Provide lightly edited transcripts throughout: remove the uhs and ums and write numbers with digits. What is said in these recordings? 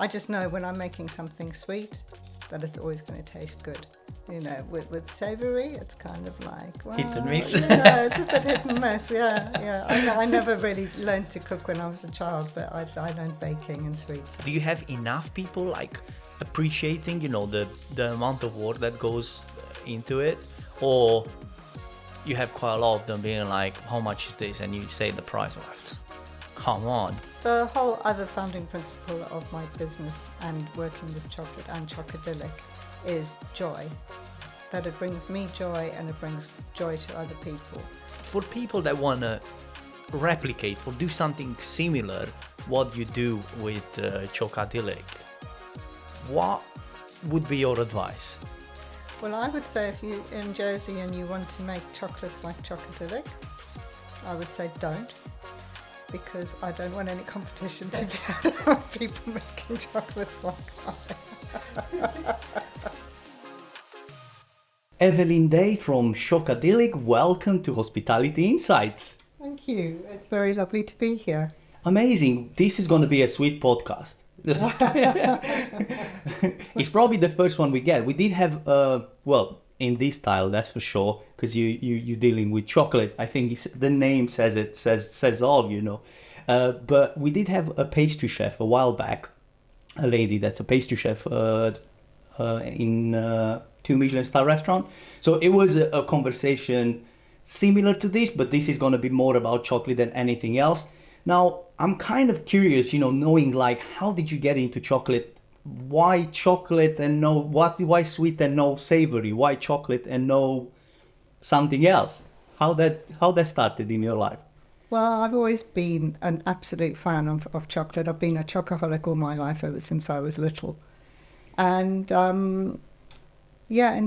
I just know when I'm making something sweet that it's always going to taste good. With savoury, it's kind of like, well, hit and miss. It's a bit hit and miss, yeah. I never really learned to cook when I was a child, but I learned baking and sweets. Do you have enough people like appreciating, the amount of work that goes into it? Or you have quite a lot of them being like, how much is this? And you say the price. Come on. The whole other founding principle of my business and working with chocolate and Chocadyllic is joy. That it brings me joy and it brings joy to other people. For people that want to replicate or do something similar what you do with Chocadyllic, what would be your advice? Well, I would say if you're in Jersey and you want to make chocolates like Chocadyllic, I would say don't, because I don't want any competition to be out of people making chocolates like mine. Evelyn Day from Chocadyllic, welcome to Hospitality Insights. Thank you. It's very lovely to be here. Amazing. This is going to be a sweet podcast. It's probably the first one we get. We did have, in this style, that's for sure, because you're dealing with chocolate. I think the name says all, But we did have a pastry chef a while back, a lady that's a pastry chef in 2 Michelin star restaurant. So it was a conversation similar to this, but this is going to be more about chocolate than anything else. Now, I'm kind of curious, knowing like, how did you get into chocolate? Why chocolate and why sweet and no savory? Why chocolate and no something else? How that started in your life? Well, I've always been an absolute fan of chocolate. I've been a Chocaholic all my life, ever since I was little. And in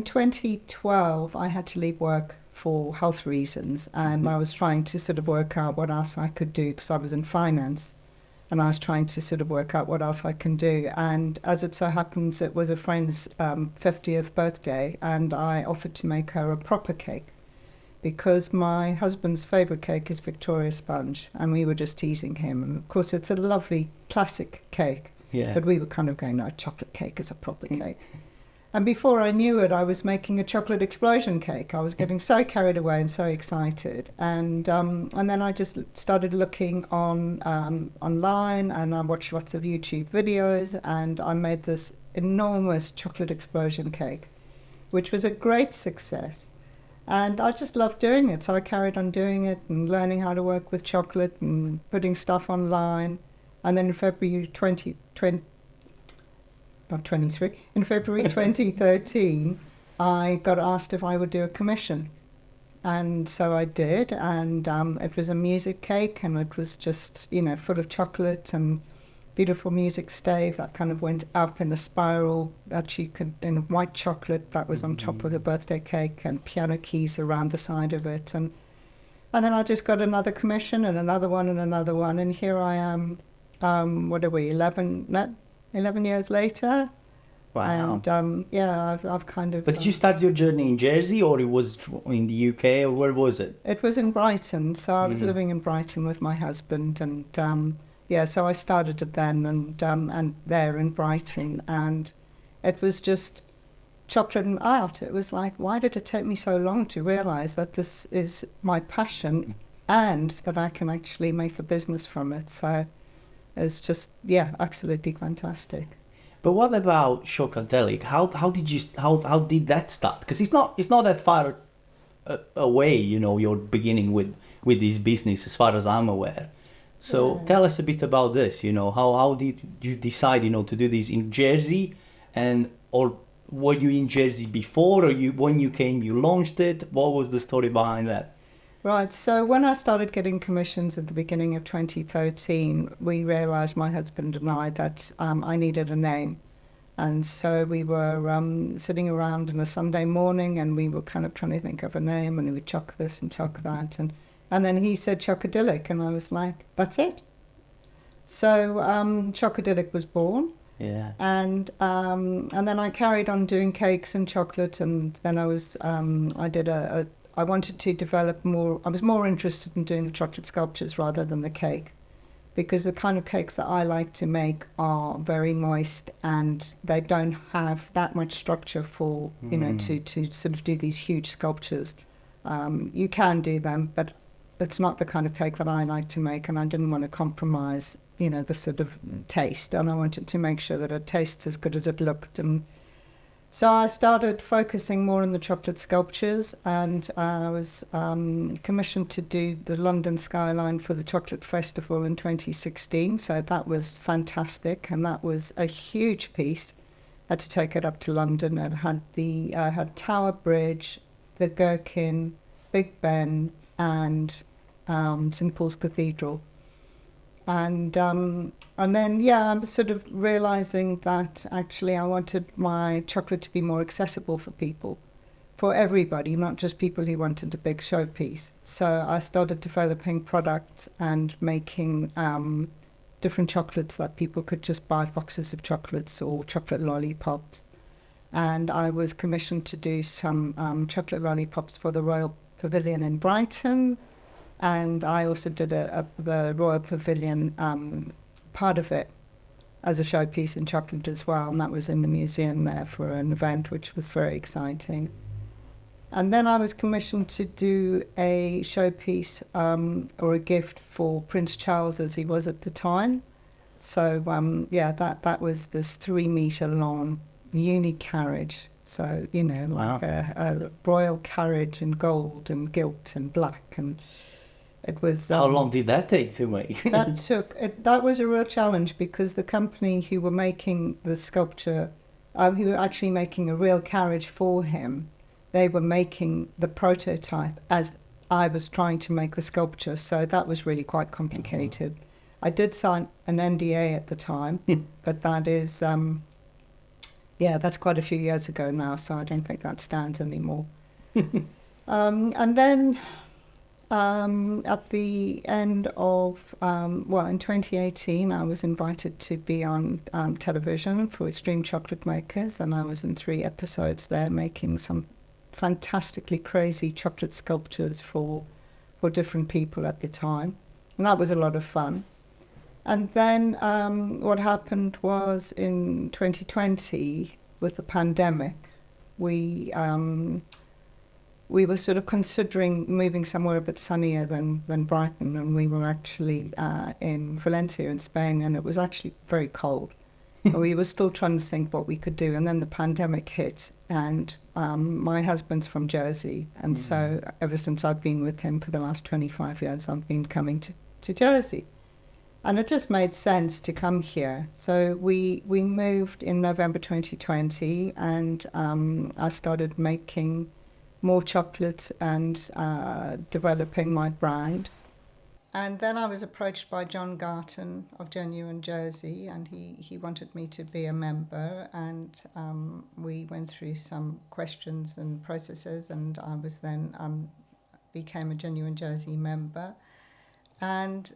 2012, I had to leave work for health reasons, and I was trying to sort of work out what else I could do, because I was in finance, and I was trying to sort of work out what else I can do. And as it so happens, it was a friend's 50th birthday, and I offered to make her a proper cake, because my husband's favourite cake is Victoria sponge, and we were just teasing him. And of course, it's a lovely classic cake, but we were kind of going, no, chocolate cake is a proper cake. And before I knew it, I was making a chocolate explosion cake. I was getting so carried away and so excited. And then I just started looking online, and I watched lots of YouTube videos, and I made this enormous chocolate explosion cake, which was a great success. And I just loved doing it. So I carried on doing it and learning how to work with chocolate and putting stuff online. And then in February 2013, I got asked if I would do a commission. And so I did, and it was a music cake, and it was just, full of chocolate and beautiful music stave that kind of went up in a spiral that you could, in white chocolate that was on top of the birthday cake, and piano keys around the side of it. And then I just got another commission and another one, and here I am, 11 years later. Wow. And I've kind of... But did you start your journey in Jersey, or it was in the UK, or where was it? It was in Brighton, so I was living in Brighton with my husband, and so I started it then, and there in Brighton, and it was just chocolate and art. It was like, why did it take me so long to realise that this is my passion and that I can actually make a business from it? So it's just, absolutely fantastic. But what about Chocadyllic? How did that start? Because it's not that far away, you're beginning with this business, as far as I'm aware. So tell us a bit about this. How did you decide, to do this in Jersey, or were you in Jersey before, or when you came you launched it? What was the story behind that? Right, so when I started getting commissions at the beginning of 2013, we realised, my husband and I, that I needed a name. And so we were sitting around on a Sunday morning, and we were kind of trying to think of a name, and we would choc this and choc that. And then he said Chocadyllic, and I was like, that's it. So Chocadyllic was born. Yeah. And then I carried on doing cakes and chocolate, and then I wanted to develop more. I was more interested in doing the chocolate sculptures rather than the cake, because the kind of cakes that I like to make are very moist and they don't have that much structure for, you know, to sort of do these huge sculptures. You can do them, but it's not the kind of cake that I like to make, and I didn't want to compromise, you know, the sort of taste, and I wanted to make sure that it tastes as good as it looked. And so I started focusing more on the chocolate sculptures, and I was commissioned to do the London skyline for the Chocolate Festival in 2016. So that was fantastic, and that was a huge piece. Had to take it up to London. It had had Tower Bridge, the Gherkin, Big Ben, and St Paul's Cathedral. And then, yeah, I'm sort of realizing that actually I wanted my chocolate to be more accessible for people, for everybody, not just people who wanted a big showpiece. So I started developing products and making different chocolates that people could just buy boxes of chocolates or chocolate lollipops. And I was commissioned to do some chocolate lollipops for the Royal Pavilion in Brighton. And I also did the Royal Pavilion part of it as a showpiece in chocolate as well, and that was in the museum there for an event, which was very exciting. And then I was commissioned to do a showpiece or a gift for Prince Charles as he was at the time. So yeah, that was this 3-meter long uni carriage. So, you know, like a royal carriage in gold and gilt and black, and it was. How long did that take to make? That was a real challenge, because the company who were making the sculpture, who were actually making a real carriage for him, they were making the prototype as I was trying to make the sculpture. So that was really quite complicated. I did sign an NDA at the time, but that is, yeah, that's quite a few years ago now, so I don't think that stands anymore. And then at the end of, in 2018, I was invited to be on television for Extreme Chocolate Makers, and I was in 3 episodes there making some fantastically crazy chocolate sculptures for different people at the time. And that was a lot of fun. And then what happened was in 2020, with the pandemic, we were sort of considering moving somewhere a bit sunnier than Brighton, and we were actually in Valencia in Spain, and it was actually very cold. We were still trying to think what we could do, and then the pandemic hit, and my husband's from Jersey, and so ever since I've been with him for the last 25 years, I've been coming to Jersey. And it just made sense to come here. So we moved in November 2020, and I started making more chocolates and developing my brand. And then I was approached by John Garton of Genuine Jersey, and he wanted me to be a member, and we went through some questions and processes, and I was then became a Genuine Jersey member. And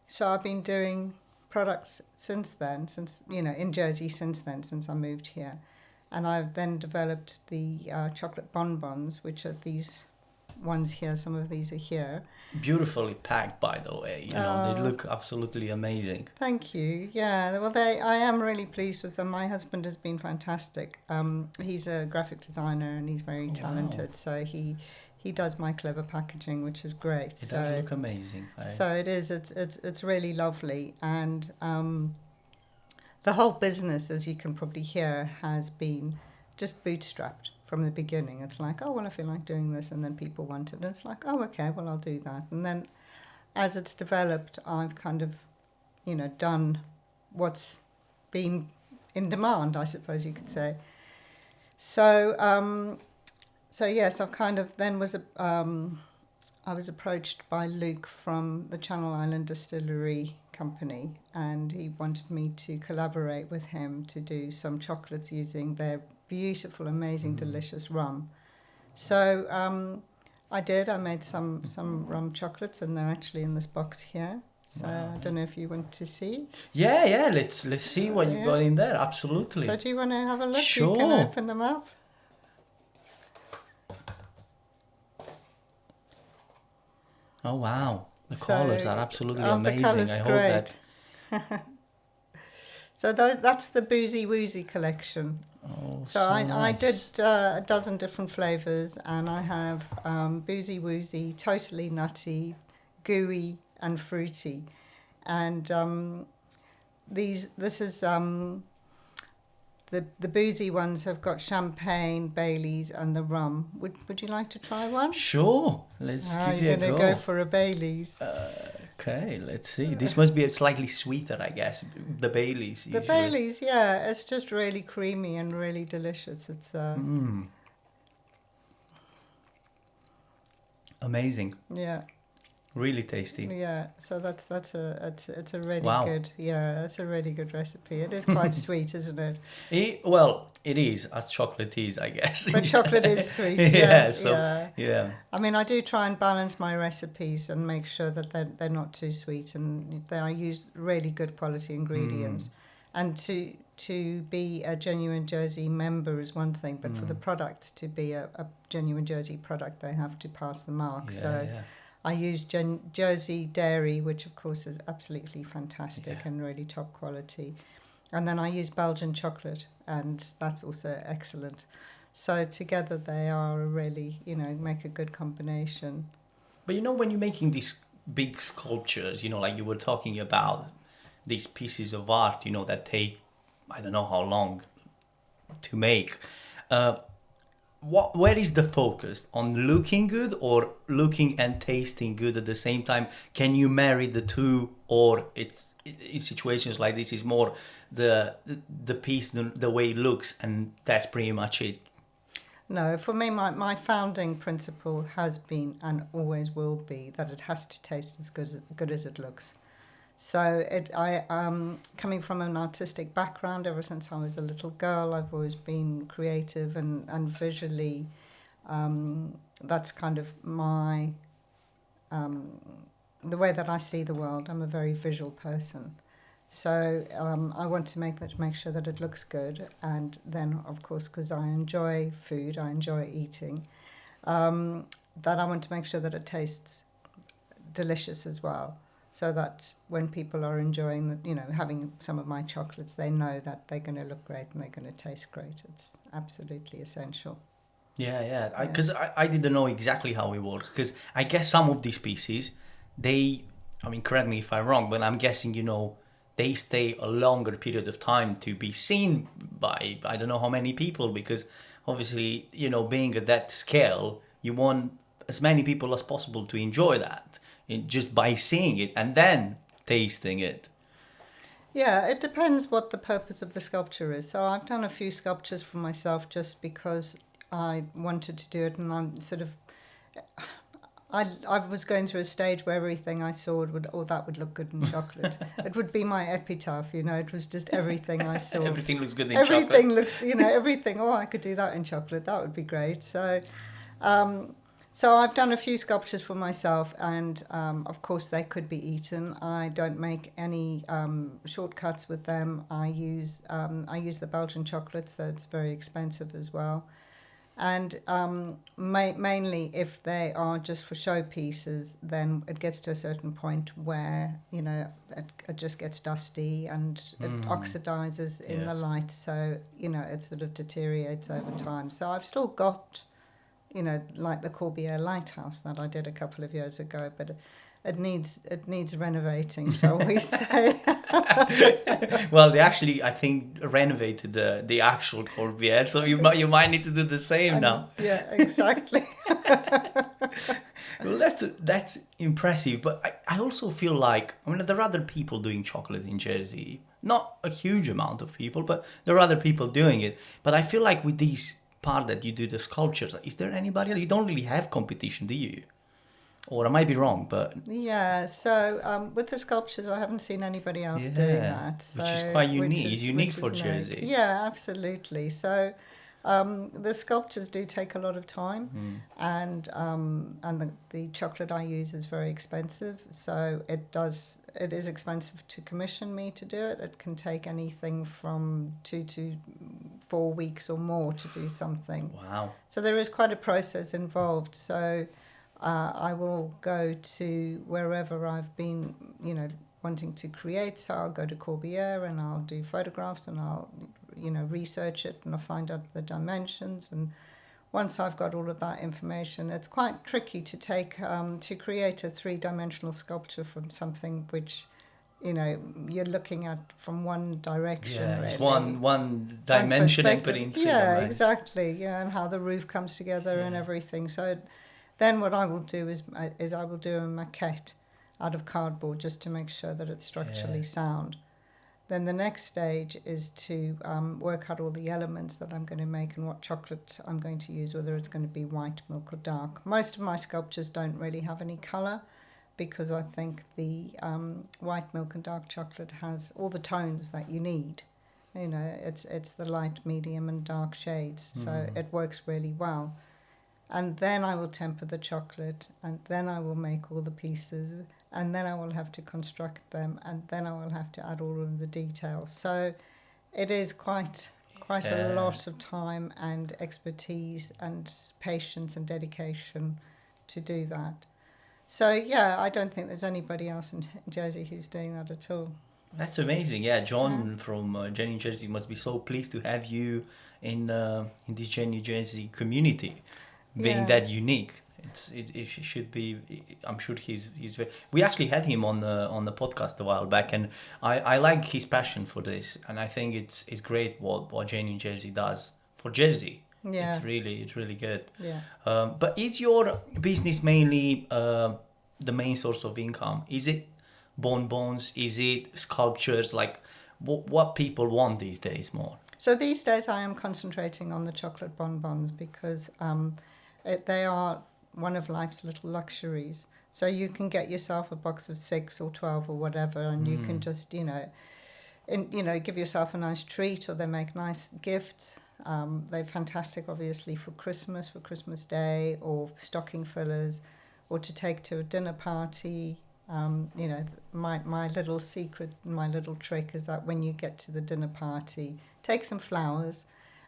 so I've been doing products since then, in Jersey since I moved here. And I've then developed the chocolate bonbons, which are these ones here. Some of these are here. Beautifully packed, by the way. They look absolutely amazing. Thank you. Yeah, well, I am really pleased with them. My husband has been fantastic. He's a graphic designer and he's very talented. Wow. So he does my clever packaging, which is great. It does look amazing. So it is. It's really lovely, and the whole business, as you can probably hear, has been just bootstrapped from the beginning. It's like, oh well, I feel like doing this, and then people want it, and it's like, oh okay, well I'll do that, and then as it's developed, I've kind of, done what's been in demand, I suppose you could say. So yes, I've kind of then I was approached by Luke from the Channel Island Distillery Company, and he wanted me to collaborate with him to do some chocolates using their beautiful, amazing, delicious rum. So I did. I made some rum chocolates, and they're actually in this box here. So wow. I don't know if you want to see. Yeah. Let's see what you got in there. Absolutely. So do you want to have a look? Sure. You can open them up. Oh wow! The colours are absolutely amazing. The colours I hope great. that. So that's the Boozy Woozy collection. Oh, So I nice. did a dozen different flavours, and I have Boozy Woozy, totally nutty, gooey, and fruity. And this is the boozy ones have got champagne, Baileys, and the rum. Would you like to try one? Sure, let's give You're it a going to go. go for a Baileys. Okay, let's see. This must be slightly sweeter, I guess. The Baileys. The Baileys, yeah, it's just really creamy and really delicious. It's amazing. Yeah. Really tasty. Yeah, so it's a really Wow. good, that's a really good recipe. It is quite sweet, isn't it? It is, as chocolate is, I guess. But chocolate is sweet. Yeah. I mean, I do try and balance my recipes and make sure that they're not too sweet, and I use really good quality ingredients. And to be a Genuine Jersey member is one thing, but for the products to be a Genuine Jersey product, they have to pass the mark. I use Jersey dairy, which of course is absolutely fantastic and really top quality. And then I use Belgian chocolate, and that's also excellent. So together they are really, make a good combination. But when you're making these big sculptures, like you were talking about, these pieces of art, that take, I don't know how long to make. Where is the focus? On looking good or looking and tasting good at the same time? Can you marry the two, or it's in situations like this is more the piece, the way it looks, and that's pretty much it? No, for me, my founding principle has been and always will be that it has to taste as good as it looks. So coming from an artistic background ever since I was a little girl, I've always been creative and visually, that's kind of my, the way that I see the world. I'm a very visual person. So I want to make sure that it looks good. And then, of course, because I enjoy food, I enjoy eating, that I want to make sure that it tastes delicious as well. So that when people are enjoying, having some of my chocolates, they know that they're going to look great and they're going to taste great. It's absolutely essential. Yeah. Because I didn't know exactly how it works. Because I guess some of these pieces, correct me if I'm wrong, but I'm guessing, they stay a longer period of time to be seen by I don't know how many people. Because obviously, being at that scale, you want as many people as possible to enjoy that. Just by seeing it and then tasting it. Yeah, it depends what the purpose of the sculpture is. So I've done a few sculptures for myself just because I wanted to do it, and I'm sort of... I was going through a stage where everything I saw that would look good in chocolate. It would be my epitaph, it was just everything I saw. Everything looks good in chocolate. Everything looks, everything, I could do that in chocolate, that would be great. So I've done a few sculptures for myself, and of course they could be eaten. I don't make any shortcuts with them. I use the Belgian chocolates, so it's very expensive as well. And mainly if they are just for showpieces, then it gets to a certain point where, it just gets dusty and it oxidizes in the light. So, it sort of deteriorates over time. So I've still got... like the Corbière Lighthouse that I did a couple of years ago, but it needs renovating, shall we say? Well, they actually, I think, renovated the actual Corbière, so you might need to do the same now. Yeah, exactly. Well, that's impressive, but I also feel like there are other people doing chocolate in Jersey, not a huge amount of people, but there are other people doing it. But I feel like with these part that you do the sculptures, is there anybody else? You don't really have competition, do you? Or I might be wrong, but... Yeah, so with the sculptures, I haven't seen anybody else doing that. So, which is quite unique. It's unique for Jersey. Yeah, absolutely. So the sculptures do take a lot of time, and the chocolate I use is very expensive. So it is expensive to commission me to do it. It can take anything from 2 to 4 weeks or more to do something. Wow. So there is quite a process involved. So I will go to wherever I've been, wanting to create. So I'll go to Corbière and I'll do photographs and I'll, research it and I'll find out the dimensions. And once I've got all of that information, it's quite tricky to to create a 3-dimensional sculpture from something which, you're looking at from one direction. Yeah, really. it's one dimension and putting three dimensions. Exactly. And how the roof comes together and everything. So then what I will do is I will do a maquette out of cardboard just to make sure that it's structurally sound. Then the next stage is to work out all the elements that I'm going to make and what chocolate I'm going to use, whether it's going to be white milk or dark. Most of my sculptures don't really have any colour because I think the white milk and dark chocolate has all the tones that you need. It's the light, medium and dark shades, so it works really well. And then I will temper the chocolate, and then I will make all the pieces, and then I will have to construct them, and then I will have to add all of the details. So it is quite a lot of time and expertise and patience and dedication to do that. So I don't think there's anybody else in Jersey who's doing that at all. That's amazing. Yeah, John from Jenny Jersey must be so pleased to have you in this Jenny Jersey community. Being that unique, it should be. I'm sure he's very, we actually had him on the podcast a while back, and I like his passion for this, and I think it's great what Jane in Jersey does for Jersey. Yeah, it's really good. Yeah. But is your business mainly the main source of income? Is it bonbons? Is it sculptures? Like what people want these days more? So these days I am concentrating on the chocolate bonbons because they are one of life's little luxuries. So you can get yourself a box of 6 or 12 or whatever, and you can just, give yourself a nice treat, or they make nice gifts. They're fantastic, obviously, for Christmas Day, or stocking fillers, or to take to a dinner party. My little secret, my little trick is that when you get to the dinner party, take some flowers,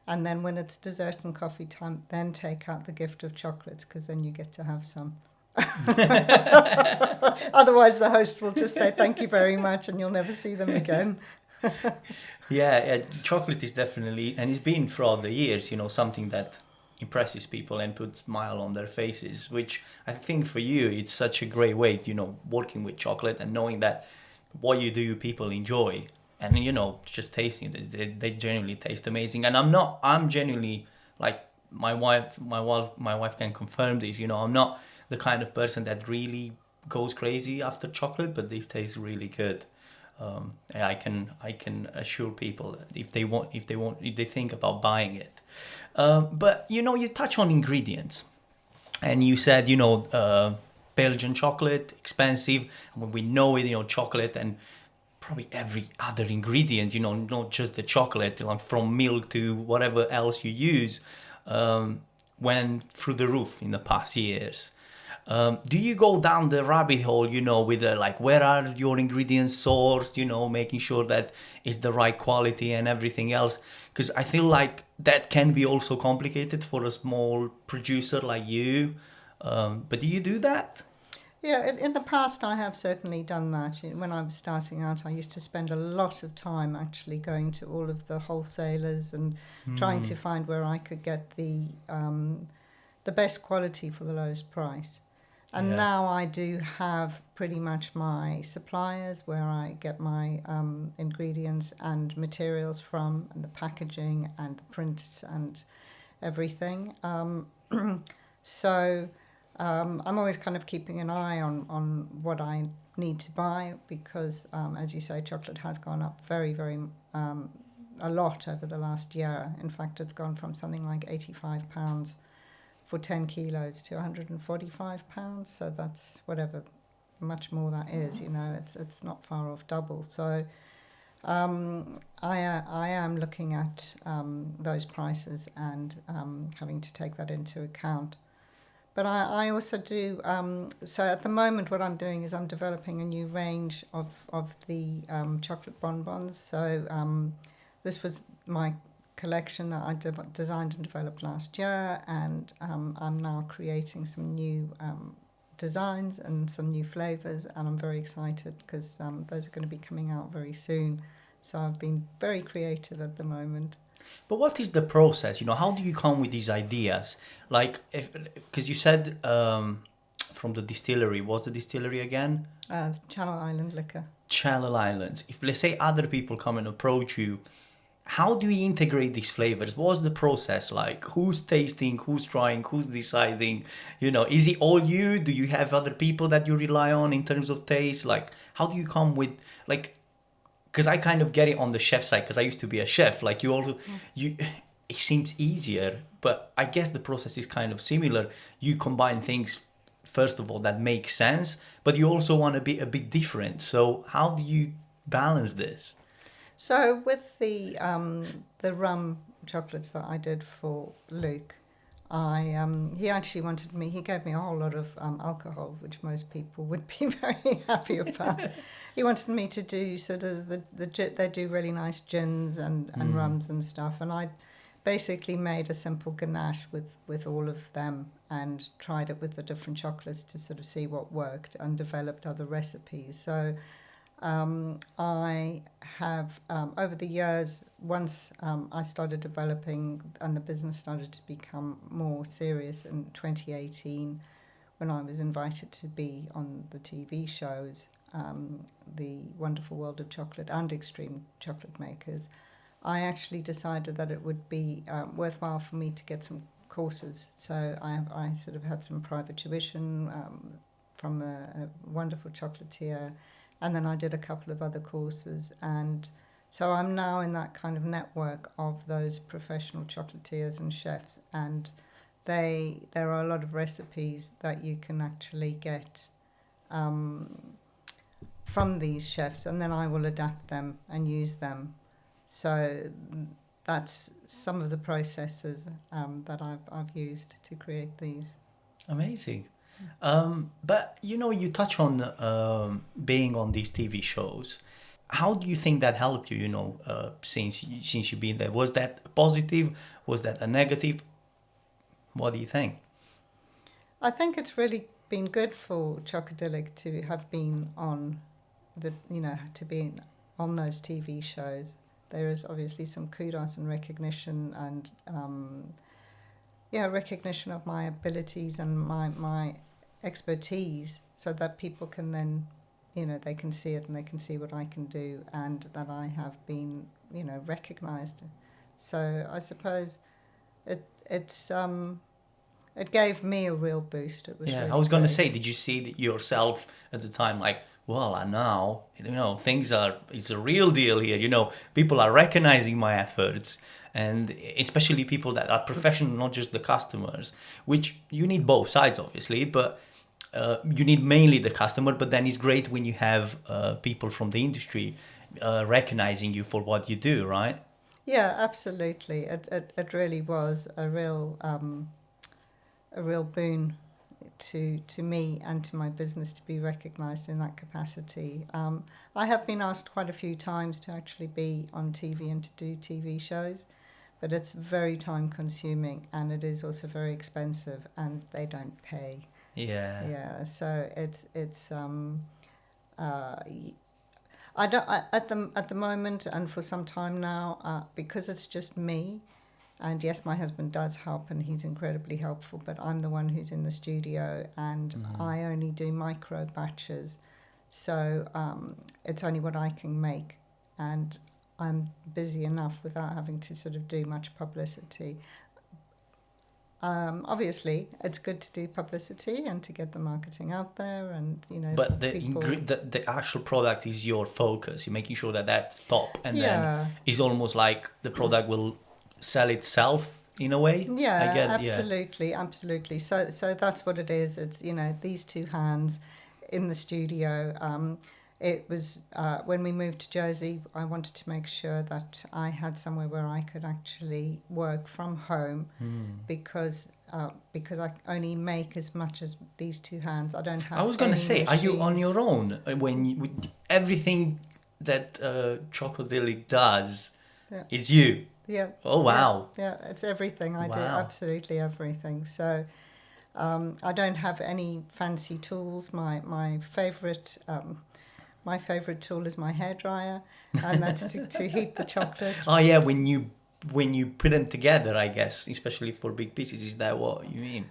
and then when it's dessert and coffee time, then take out the gift of chocolates, because then you get to have some. Otherwise, the host will just say thank you very much, and you'll never see them again. Chocolate is definitely, and it's been throughout the years, something that impresses people and puts smile on their faces, which I think for you, it's such a great way, working with chocolate and knowing that what you do, people enjoy. And just tasting it, they genuinely taste amazing. And I'm genuinely, like, my wife can confirm this. I'm not the kind of person that really goes crazy after chocolate, but this tastes really good. I can assure people that if they think about buying it. But you touch on ingredients, and you said Belgian chocolate expensive, and when we know it, chocolate and probably every other ingredient, not just the chocolate, like from milk to whatever else you use, went through the roof in the past years. Do you go down the rabbit hole, with where are your ingredients sourced, making sure that it's the right quality and everything else? Because I feel like that can be also complicated for a small producer like you. But do you do that? Yeah, in the past I have certainly done that. When I was starting out, I used to spend a lot of time actually going to all of the wholesalers and trying to find where I could get the best quality for the lowest price. And now I do have pretty much my suppliers where I get my ingredients and materials from, and the packaging and the prints and everything. So I'm always kind of keeping an eye on what I need to buy because, as you say, chocolate has gone up very, very a lot over the last year. In fact, it's gone from something like £85 for 10 kilos to £145. So that's whatever, much more that is, it's not far off double. So I am looking at those prices and having to take that into account. But I also do, so at the moment what I'm doing is I'm developing a new range of the chocolate bonbons. So this was my collection that I designed and developed last year, and I'm now creating some new designs and some new flavors, and I'm very excited because those are going to be coming out very soon. So I've been very creative at the moment. But what is the process? You know, how do you come with these ideas? Like, if because you said from the distillery, what's the distillery again? Channel Island liquor. Channel Islands. If let's say other people come and approach you, how do you integrate these flavors? What's the process like? Who's tasting? Who's trying? Who's deciding? You know, is it all you? Do you have other people that you rely on in terms of taste? Like, how do you come with like? Because I kind of get it on the chef side because I used to be a chef. Like you also, you, it seems easier, but I guess the process is kind of similar. You combine things first of all that make sense, but you also want to be a bit different. So how do you balance this? So with the rum chocolates that I did for Luke, he actually wanted me. He gave me a whole lot of alcohol, which most people would be very happy about. He wanted me to do sort of they do really nice gins and rums and stuff, and I basically made a simple ganache with all of them and tried it with the different chocolates to sort of see what worked and developed other recipes. So I have, over the years, once I started developing and the business started to become more serious in 2018, when I was invited to be on the TV shows, The Wonderful World of Chocolate and Extreme Chocolate Makers, I actually decided that it would be worthwhile for me to get some courses. So I sort of had some private tuition from a wonderful chocolatier, and then I did a couple of other courses, and so I'm now in that kind of network of those professional chocolatiers and chefs, and there are a lot of recipes that you can actually get from these chefs, and then I will adapt them and use them. So that's some of the processes that I've used to create these. Amazing. But you know, you touch on being on these TV shows. How do you think that helped you? You know, since you've been there, was that positive? Was that a negative? What do you think? I think it's really been good for Chocadyllic to have been on to be on those TV shows. There is obviously some kudos and recognition and recognition of my abilities and my expertise, so that people can then, they can see it and they can see what I can do, and that I have been, recognised. So I suppose it gave me a real boost. It was really I was going to great. say, did you see yourself at the time like, well, I now, it's a real deal here. People are recognizing my efforts, and especially people that are professional, not just the customers, which you need both sides, obviously, but you need mainly the customer, but then it's great when you have people from the industry recognizing you for what you do, right? Yeah, absolutely. It really was a real boon to me and to my business to be recognised in that capacity. I have been asked quite a few times to actually be on TV and to do TV shows, but it's very time consuming and it is also very expensive, and they don't pay. Yeah, so it's at the moment and for some time now, because it's just me. And yes, my husband does help and he's incredibly helpful, but I'm the one who's in the studio, and I only do micro batches. So it's only what I can make, and I'm busy enough without having to sort of do much publicity. Obviously, it's good to do publicity and to get the marketing out there, and But people... the actual product is your focus. You're making sure that that's top, and then it's almost like the product will sell itself in a way. Absolutely. So that's what it is. It's these two hands in the studio. It was when we moved to Jersey, I wanted to make sure that I had somewhere where I could actually work from home, because I only make as much as these two hands. I don't have. I was going to say, machines. Are you on your own with everything that Chocadyllic does? Is you? Yeah. Oh wow. Yeah, it's everything I do. Absolutely everything. So I don't have any fancy tools. My favorite tool is my hairdryer, and that's to heat the chocolate. Oh yeah, when you put them together, I guess, especially for big pieces, is that what you mean?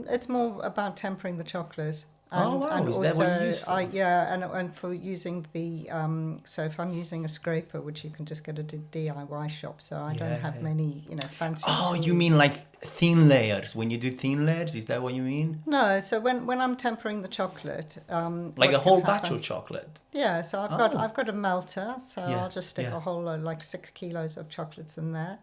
It's more about tempering the chocolate. Oh wow, is that what you use for? And for using the so if I'm using a scraper, which you can just get at a DIY shop, so I don't have many fancy Oh, tools. you mean like thin layers? When you do thin layers, is that what you mean? No, so when I'm tempering the chocolate, Like a whole batch of chocolate? Yeah, so I've got a melter, so Yeah, I'll just stick yeah. a whole load, like 6 kilos of chocolates in there,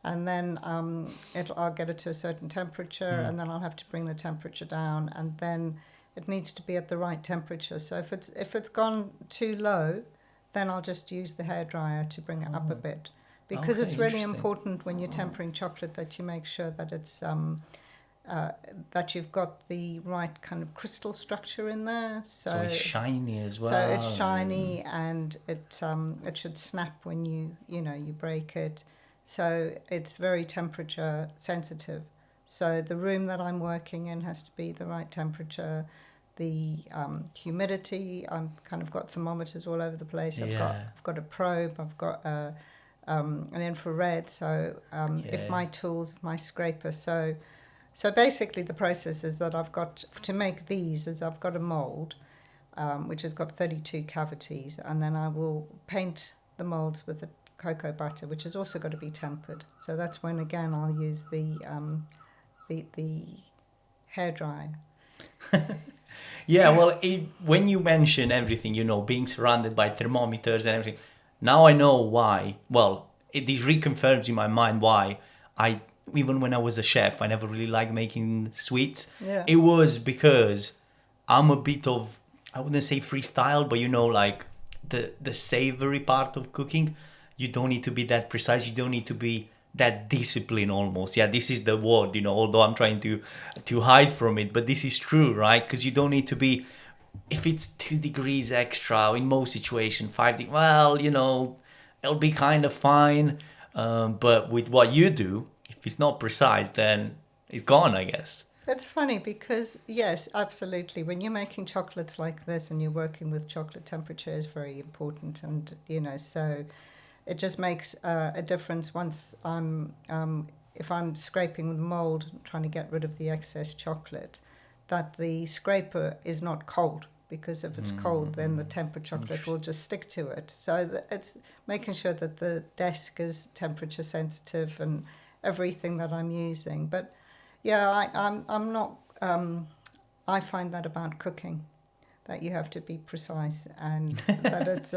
and then I'll get it to a certain temperature, and then I'll have to bring the temperature down, and then it needs to be at the right temperature. So if it's gone too low, then I'll just use the hairdryer to bring it up a bit, because Okay, it's really interesting. important when you're tempering chocolate that you make sure that it's that you've got the right kind of crystal structure in there. So it's shiny as well. So it's shiny, and it should snap when you break it. So it's very temperature sensitive. So the room that I'm working in has to be the right temperature. The humidity, I've kind of got thermometers all over the place. I've got a probe. I've got an infrared. So if my scraper. So basically the process is that I've got to make these is I've got a mold which has got 32 cavities, and then I will paint the molds with the cocoa butter, which has also got to be tempered. So that's when again I'll use the hairdryer. Yeah, well, when you mention everything, being surrounded by thermometers and everything, now I know why. Well, this reconfirms in my mind why even when I was a chef, I never really liked making sweets. Yeah. It was because I'm a bit of, I wouldn't say freestyle, but like the savory part of cooking, you don't need to be that precise. You don't need to be that disciplined almost. Yeah, this is the word, although I'm trying to hide from it, but this is true, right? Because you don't need to be, if it's 2 degrees extra in most situations, 5 degrees, well, it'll be kind of fine. But with what you do, if it's not precise, then it's gone, I guess. It's funny because, yes, absolutely. When you're making chocolates like this and you're working with chocolate, temperature is very important. And, so it just makes a difference once if I'm scraping with mold, trying to get rid of the excess chocolate, that the scraper is not cold. Because if it's cold, then the tempered chocolate will just stick to it. So it's making sure that the desk is temperature sensitive and everything that I'm using. But yeah, I'm not. I find that about cooking, that you have to be precise, and that it's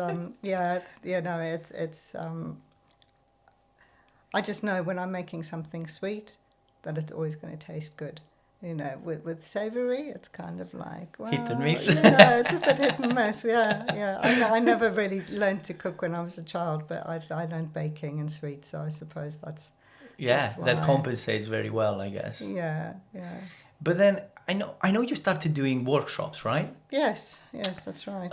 it's. I just know when I'm making something sweet that it's always going to taste good. With savoury, it's kind of like, well, hit and miss. It's a bit hit and miss. Yeah. I never really learned to cook when I was a child, but I learned baking and sweets, so I suppose that's. Yeah, that compensates very well, I guess. Yeah. But then I know you started doing workshops, right? Yes, that's right.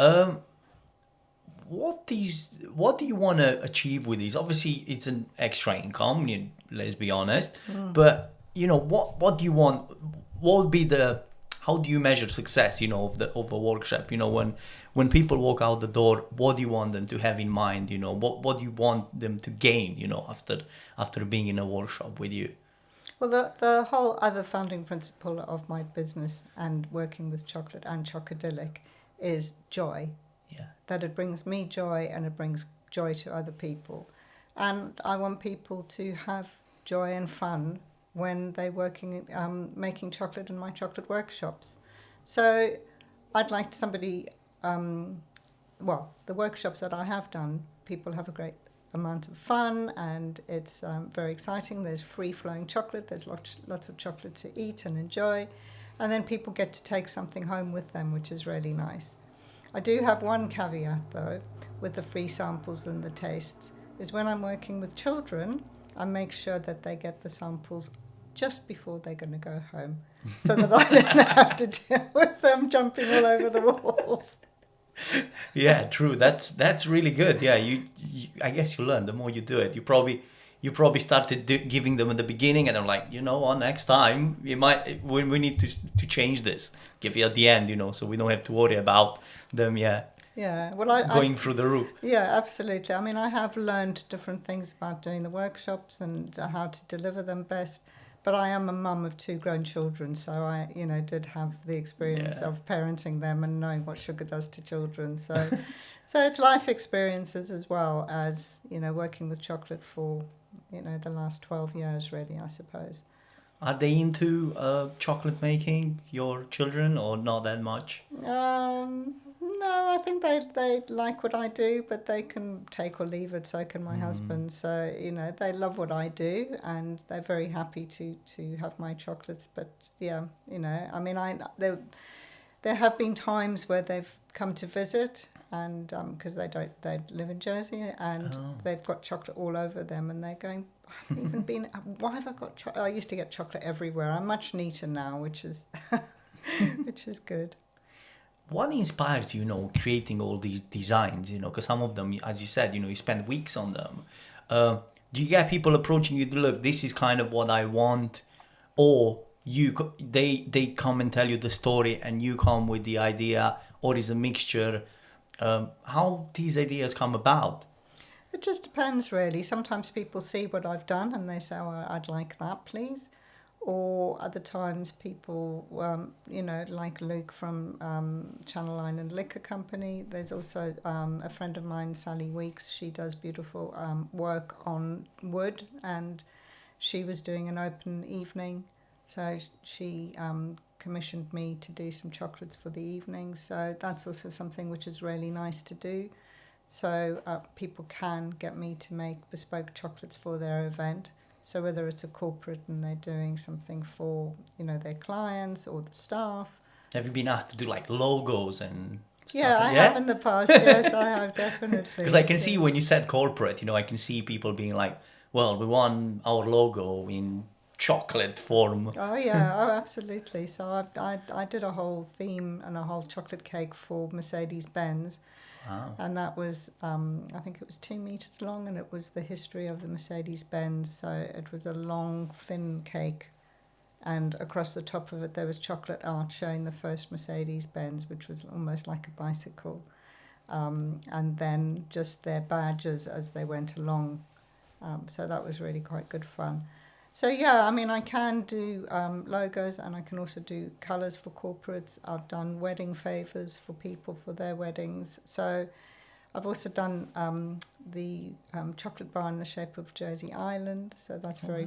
What do you want to achieve with these? Obviously, it's an extra income. Let's be honest. But what do you want? What would be how do you measure success? Of a workshop. When people walk out the door, what do you want them to have in mind? What do you want them to gain? After being in a workshop with you. Well, the whole other founding principle of my business and working with chocolate and Chocadyllic is joy. Yeah. That it brings me joy and it brings joy to other people, and I want people to have joy and fun when they're working, making chocolate in my chocolate workshops. So I'd like somebody, the workshops that I have done, people have a great amount of fun, and it's very exciting. There's free-flowing chocolate, there's lots of chocolate to eat and enjoy, and then people get to take something home with them, which is really nice. I do have one caveat, though, with the free samples and the tastes, is when I'm working with children, I make sure that they get the samples just before they're going to go home, so that I don't have to deal with them jumping all over the walls. Yeah, true. That's really good. Yeah, you I guess you learn the more you do it. You probably you probably started giving them at the beginning, and they're like, you know what, next time we need to change this, give it at the end, so we don't have to worry about them Yeah, well, going through the roof. Yeah, absolutely. I mean, I have learned different things about doing the workshops and how to deliver them best. But I am a mum of 2 grown children, so I, did have the experience of parenting them and knowing what sugar does to children. So, so it's life experiences as well as, working with chocolate for, the last 12 years, really, I suppose. Are they into chocolate making, your children, or not that much? No, I think they like what I do, but they can take or leave it. So can my husband. So they love what I do, and they're very happy to have my chocolates. But yeah, I mean, there have been times where they've come to visit, and because they live in Jersey, and they've got chocolate all over them, and they're going, I haven't even been. Why have I got chocolate? I used to get chocolate everywhere. I'm much neater now, which is which is good. What inspires you, creating all these designs, because some of them, as you said, you spend weeks on them. Do you get people approaching you, look, this is kind of what I want, or they come and tell you the story and you come with the idea, or is a mixture? How these ideas come about? It just depends, really. Sometimes people see what I've done and they say, oh, I'd like that, please. Or other times people, like Luke from Channel Island Liquor Company. There's also a friend of mine, Sally Weeks. She does beautiful work on wood, and she was doing an open evening. So she commissioned me to do some chocolates for the evening. So that's also something which is really nice to do. So people can get me to make bespoke chocolates for their event. So whether it's a corporate and they're doing something for, their clients or the staff. Have you been asked to do like logos and stuff? Yeah, I have in the past. Yes, I have, definitely. Because I can see when you said corporate, I can see people being like, well, we want our logo in chocolate form. Oh, yeah. Oh, absolutely. So I did a whole theme and a whole chocolate cake for Mercedes-Benz. Wow. And that was, I think it was 2 meters long, and it was the history of the Mercedes-Benz. So it was a long, thin cake, and across the top of it there was chocolate art showing the first Mercedes-Benz, which was almost like a bicycle, and then just their badges as they went along. So that was really quite good fun. So yeah, I mean, I can do logos, and I can also do colours for corporates. I've done wedding favours for people for their weddings. So I've also done the chocolate bar in the shape of Jersey Island. So that's very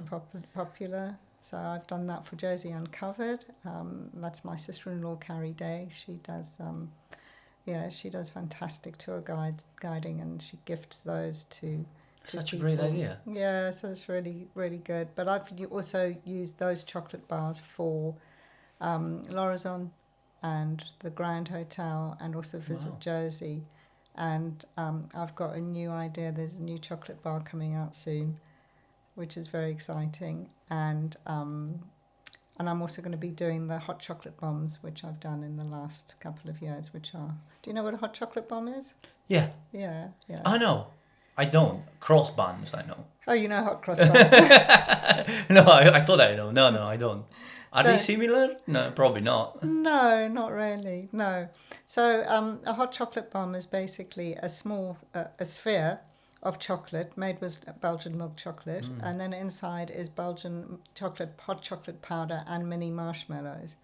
popular. So I've done that for Jersey Uncovered. That's my sister-in-law, Carrie Day. She does, she does fantastic tour guiding, and she gifts those to Such people. A great idea. Yeah, so it's really, really good. But I've also used those chocolate bars for L'Horizon and the Grand Hotel, and also Visit Jersey. And I've got a new idea. There's a new chocolate bar coming out soon, which is very exciting. And I'm also going to be doing the hot chocolate bombs, which I've done in the last couple of years, which are... Do you know what a hot chocolate bomb is? Yeah. Yeah. I know. I don't. Cross buns, I know. Oh, you know hot cross buns. No, I thought I know. No, I don't. Are they similar? No, probably not. No, not really. No. So a hot chocolate bomb is basically a small a sphere of chocolate made with Belgian milk chocolate, and then inside is Belgian hot chocolate powder and mini marshmallows.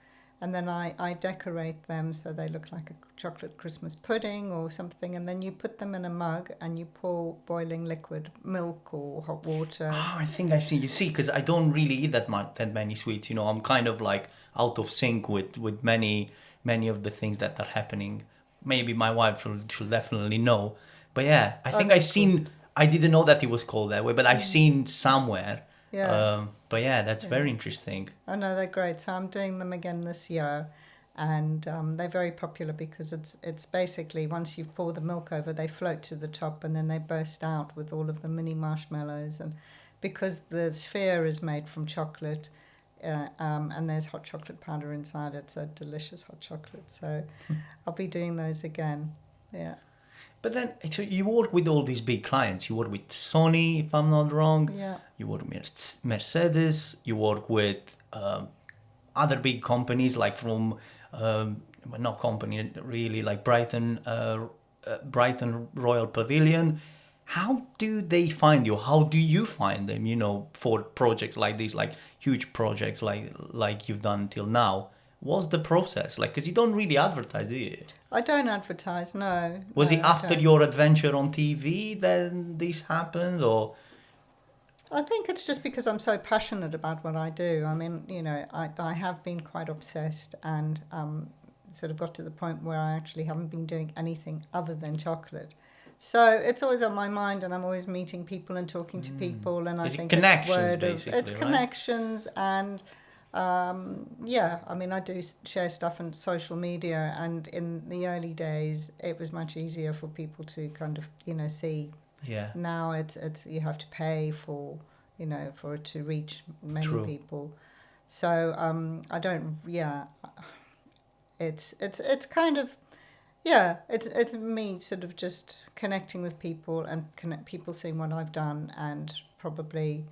And then I decorate them so they look like a chocolate Christmas pudding or something, and then you put them in a mug and you pour boiling liquid milk or hot water. Oh, I think I've seen. You see, because I don't really eat that many sweets. I'm kind of like out of sync with many of the things that are happening. Maybe my wife should definitely know. But yeah, I think I've seen. Cool. I didn't know that it was called that way, but I've seen somewhere. Yeah. But yeah, that's very interesting. I know, they're great. So I'm doing them again this year, and they're very popular because it's basically, once you pour the milk over, they float to the top and then they burst out with all of the mini marshmallows. And because the sphere is made from chocolate, and there's hot chocolate powder inside it, so delicious hot chocolate. So I'll be doing those again. Yeah. But then so you work with all these big clients. You work with Sony, if I'm not wrong. Yeah. You work with Mercedes. You work with other big companies like from not company really, like Brighton Royal Pavilion. How do they find you? How do you find them? You know, for projects like this, like huge projects like you've done till now. What's the process like? Because you don't really advertise, do you? I don't advertise, no. Was No, it I after don't. your adventure on TV then this happened, or? I think it's just because I'm so passionate about what I do. I mean, you know, I have been quite obsessed and sort of got to the point where I actually haven't been doing anything other than chocolate. So it's always on my mind, and I'm always meeting people and talking to people, and Is it I think connections, it's word basically, it's right? connections, and yeah, I mean, I do share stuff on social media, and in the early days, it was much easier for people to kind of, you know, see. Yeah. Now it's you have to pay for, you know, for it to reach many True. people. So I don't, yeah, it's kind of, yeah, it's me sort of just connecting with people and people seeing what I've done, and probably,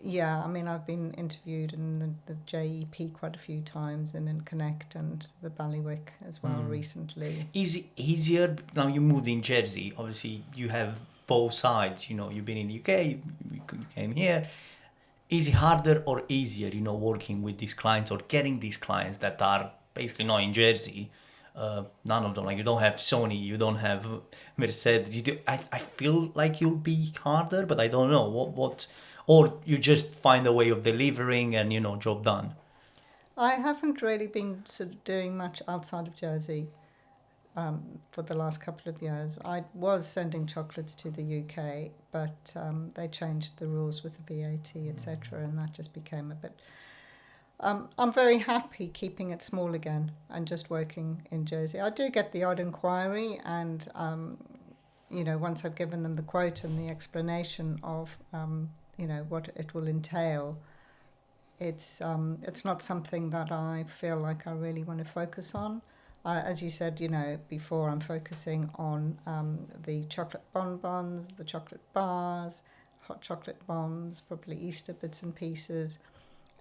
yeah, I mean, I've been interviewed in the JEP quite a few times, and in Connect and the Ballywick as well recently. Is it easier now? You moved in Jersey. Obviously, you have both sides. You know, you've been in the UK. You came here. Is it harder or easier? You know, working with these clients or getting these clients that are basically not in Jersey. None of them. Like you don't have Sony. You don't have Mercedes. You do. I feel like you'll be harder, but I don't know what. Or you just find a way of delivering and, you know, job done. I haven't really been sort of doing much outside of Jersey for the last couple of years. I was sending chocolates to the UK, but they changed the rules with the VAT, etc., and that just became a bit... I'm very happy keeping it small again and just working in Jersey. I do get the odd inquiry, and, you know, once I've given them the quote and the explanation of... you know, what it will entail, it's not something that I feel like I really want to focus on. As you said, you know, before, I'm focusing on the chocolate bonbons, the chocolate bars, hot chocolate bombs, probably Easter bits and pieces,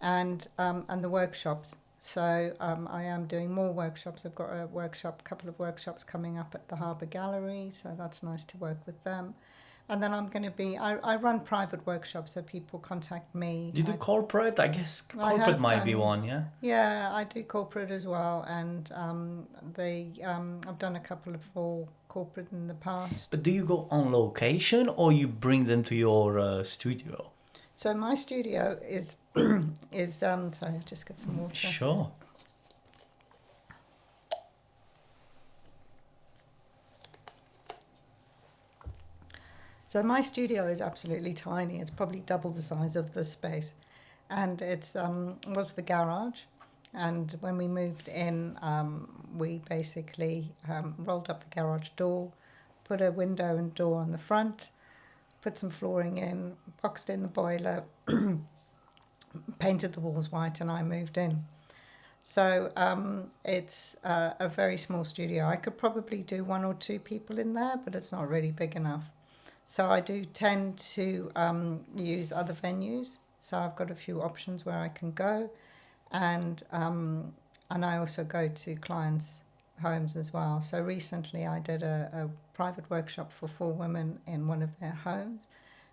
and the workshops. So I am doing more workshops. I've got a couple of workshops coming up at the Harbour Gallery, so that's nice to work with them. And then I'm going to be... I run private workshops, so people contact me. You do corporate? I guess corporate might be one, yeah? Yeah, I do corporate as well. And I've done a couple of for corporate in the past. But do you go on location or you bring them to your studio? So my studio is... sorry, I'll just get some water. Sure. So my studio is absolutely tiny. It's probably double the size of this space. And it's was the garage. And when we moved in, we basically rolled up the garage door, put a window and door on the front, put some flooring in, boxed in the boiler, painted the walls white, and I moved in. So it's a very small studio. I could probably do 1 or 2 people in there, but it's not really big enough. So I do tend to use other venues. So I've got a few options where I can go, and I also go to clients' homes as well. So recently I did a private workshop for 4 women in one of their homes,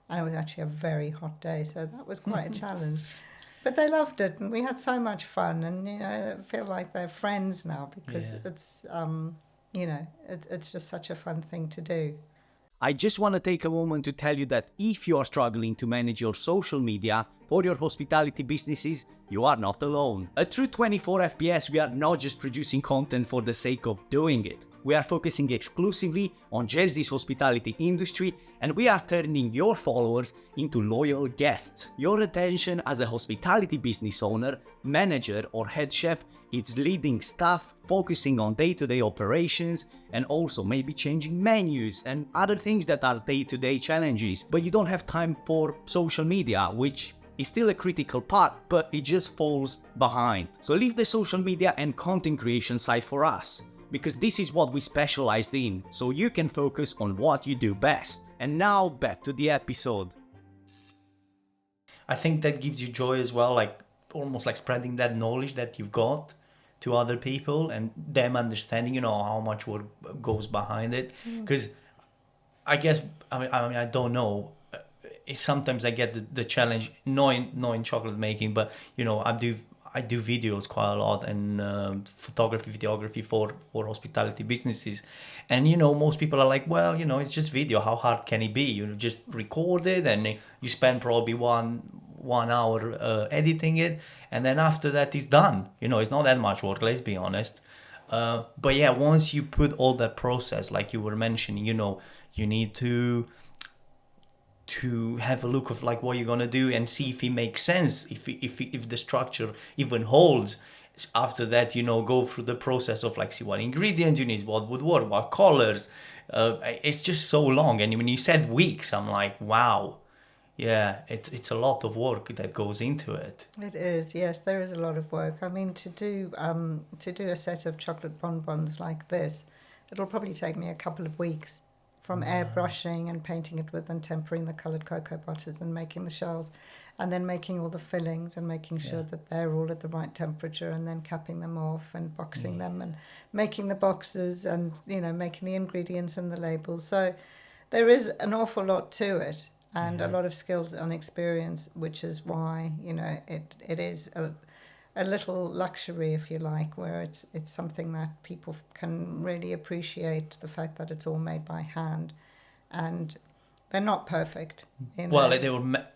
and it was actually a very hot day, so that was quite a challenge. But they loved it, and we had so much fun, and you know, I feel like they're friends now because it's you know, it's just such a fun thing to do. I just want to take a moment to tell you that if you are struggling to manage your social media for your hospitality businesses, you are not alone. At True 24 FPS, we are not just producing content for the sake of doing it. We are focusing exclusively on Jersey's hospitality industry, and we are turning your followers into loyal guests. Your attention as a hospitality business owner, manager, or head chef is leading staff, focusing on day-to-day operations, and also maybe changing menus and other things that are day-to-day challenges. But you don't have time for social media, which is still a critical part, but it just falls behind. So leave the social media and content creation side for us. because this is what we specialized in, so you can focus on what you do best. And now back to the episode. I think that gives you joy as well, like almost like spreading that knowledge that you've got to other people and them understanding, you know, how much work goes behind it. Because I guess, I mean, I don't know. Sometimes I get the challenge, knowing chocolate making, but you know, I do videos quite a lot, and photography, videography for hospitality businesses. And you know, most people are like, well, you know, it's just video. How hard can it be? You just record it, and you spend probably one hour editing it, and then after that it's done. You know, it's not that much work. Let's be honest. But yeah, once you put all that process, like you were mentioning, you know, you need to have a look of like what you're gonna do and see if it makes sense, if the structure even holds. After that, you know, go through the process of like see what ingredients you need, what would work, what colors. It's just so long, and when you said weeks, I'm like, wow, yeah, it's a lot of work that goes into it. It is, yes, there is a lot of work. I mean, to do a set of chocolate bonbons like this, it'll probably take me a couple of weeks, from airbrushing and painting it with and tempering the coloured cocoa butters and making the shells, and then making all the fillings and making sure that they're all at the right temperature, and then capping them off and boxing them and making the boxes and, you know, making the ingredients and the labels. So there is an awful lot to it, and a lot of skills and experience, which is why, you know, it is a little luxury, if you like, where it's something that people can really appreciate, the fact that it's all made by hand, and they're not perfect. Well,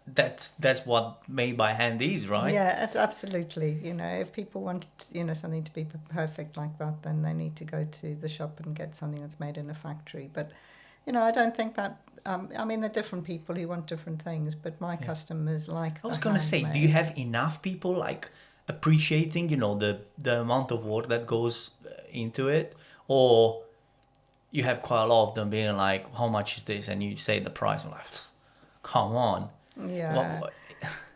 that's what made by hand is, right? Yeah, it's absolutely. You know, if people want, you know, something to be perfect like that, then they need to go to the shop and get something that's made in a factory. But, you know, I don't think that. I mean, there are different people who want different things, but my customers like. I was gonna say, do you have enough people like appreciating, you know, the amount of work that goes into it, or you have quite a lot of them being like, how much is this, and you say the price, I'm like, come on. Yeah.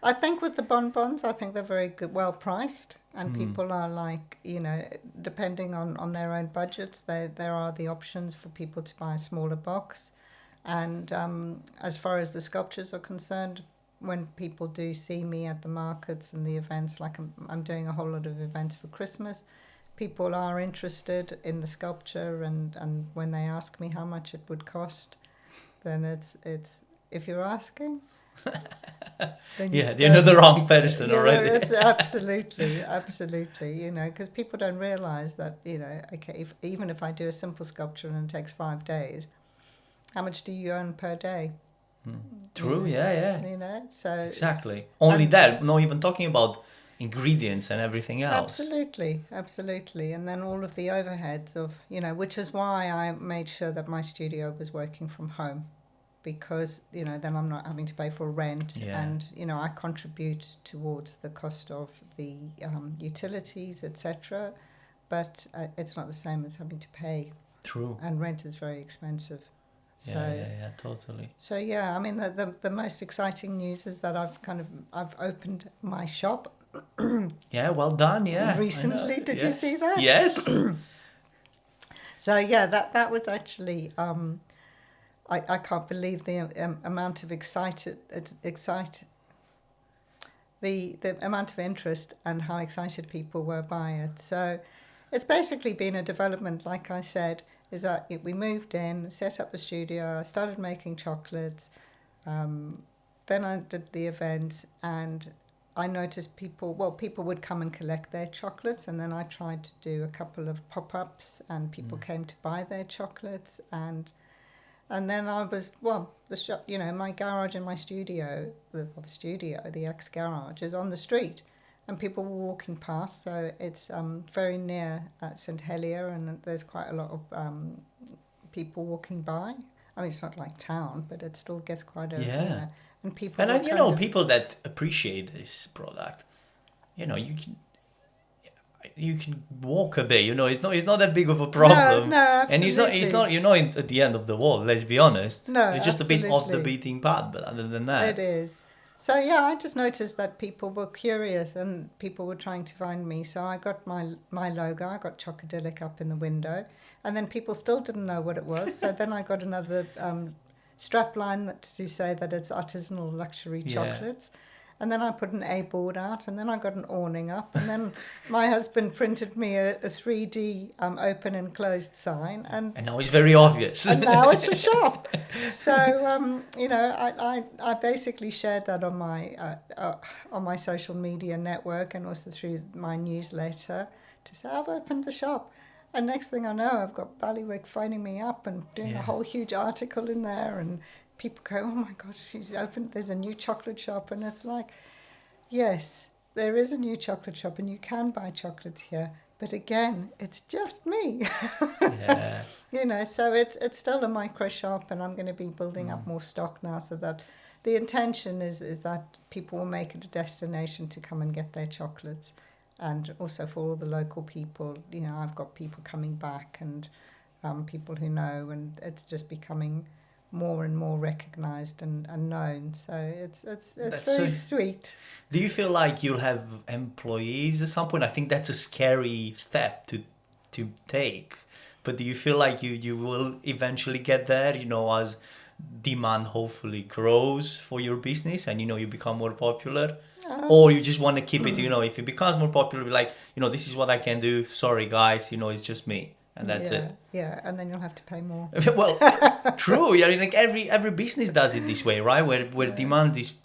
I think with the bonbons, I think they're very good, well priced, and people are like, you know, depending on their own budgets, there are the options for people to buy a smaller box. And as far as the sculptures are concerned, when people do see me at the markets and the events, like I'm doing a whole lot of events for Christmas, people are interested in the sculpture, and when they ask me how much it would cost, then it's if you're asking, then you know the wrong person already. It's absolutely, you know, because people don't realize that, you know, okay, even if I do a simple sculpture and it takes 5 days, how much do you earn per day? True, yeah. You know, so exactly. Only that, not even talking about ingredients and everything else. Absolutely. And then all of the overheads of, you know, which is why I made sure that my studio was working from home, because, you know, then I'm not having to pay for rent, and, you know, I contribute towards the cost of the utilities, etc. But it's not the same as having to pay. True. And rent is very expensive. So, yeah, totally. So yeah, I mean, the most exciting news is that I've opened my shop. Yeah, well done. Yeah. Recently, did you see that? Yes. So yeah, that was actually I can't believe the amount of the amount of interest and how excited people were by it. So it's basically been a development, like I said, is that we moved in, set up the studio, I started making chocolates, then I did the events, and I noticed people would come and collect their chocolates, and then I tried to do a couple of pop-ups, and people came to buy their chocolates, and then I was, the shop, you know, my garage and my studio, the ex-garage is on the street, and people were walking past, so it's very near St Helier, and there's quite a lot of people walking by. I mean, it's not like town, but it still gets quite a, you know, and people. And you know, people that appreciate this product, you know, you can walk a bit. You know, it's not that big of a problem. No, absolutely. And it's not. You're not at the end of the world. Let's be honest. No, it's just absolutely. a bit off the beating path. But other than that, it is. So yeah, I just noticed that people were curious and people were trying to find me. So I got my logo, I got Chocadyllic up in the window, and then people still didn't know what it was. So then I got another strap line to say that it's artisanal luxury chocolates. And then I put an A board out, and then I got an awning up, and then my husband printed me a 3D open and closed sign, and now it's very obvious. and now it's a shop. So you know, I basically shared that on my social media network and also through my newsletter to say I've opened the shop. And next thing I know, I've got Ballywick phoning me up and doing a whole huge article in there, and people go, oh my gosh, she's opened, there's a new chocolate shop. And it's like, yes, there is a new chocolate shop and you can buy chocolates here. But again, it's just me. Yeah. You know, so it's still a micro shop, and I'm going to be building up more stock now, so that the intention is that people will make it a destination to come and get their chocolates. And also for all the local people, you know, I've got people coming back and people who know, and it's just becoming more and more recognised and known. So it's That's very so- sweet. Do you feel like you'll have employees at some point? I think that's a scary step to take. But do you feel like you will eventually get there, you know, as demand hopefully grows for your business and, you know, you become more popular? Or you just want to keep it, you know, if it becomes more popular, be like, you know, this is what I can do. Sorry, guys, you know, it's just me. And that's it. Yeah, and then you'll have to pay more. Well, true. Yeah, I mean, like every business does it this way, right? Where demand is,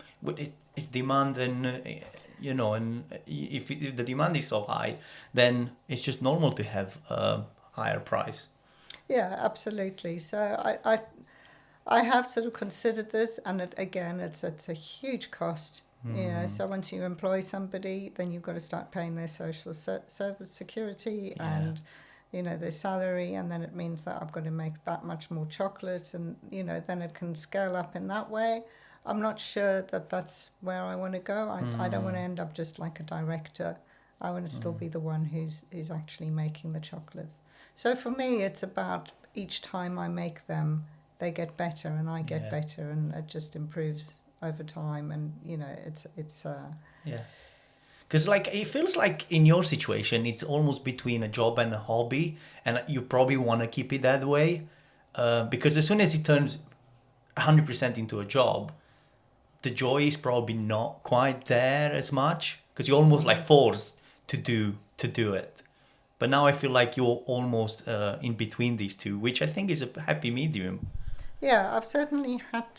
it's demand, and you know, and if the demand is so high, then it's just normal to have a higher price. Yeah, absolutely. So I have sort of considered this, and it's a huge cost. You know, so once you employ somebody, then you've got to start paying their social service security and, you know, their salary, and then it means that I've got to make that much more chocolate, and, you know, then it can scale up in that way. I'm not sure that that's where I want to go. I don't want to end up just like a director. I want to still be the one who's actually making the chocolates. So for me, it's about each time I make them, they get better and I get better, and it just improves over time. And you know, it's because like it feels like in your situation it's almost between a job and a hobby, and you probably want to keep it that way, because as soon as it turns 100% into a job, the joy is probably not quite there as much, because you're almost like forced to do it. But now I feel like you're almost in between these two, which I think is a happy medium. Yeah, I've certainly had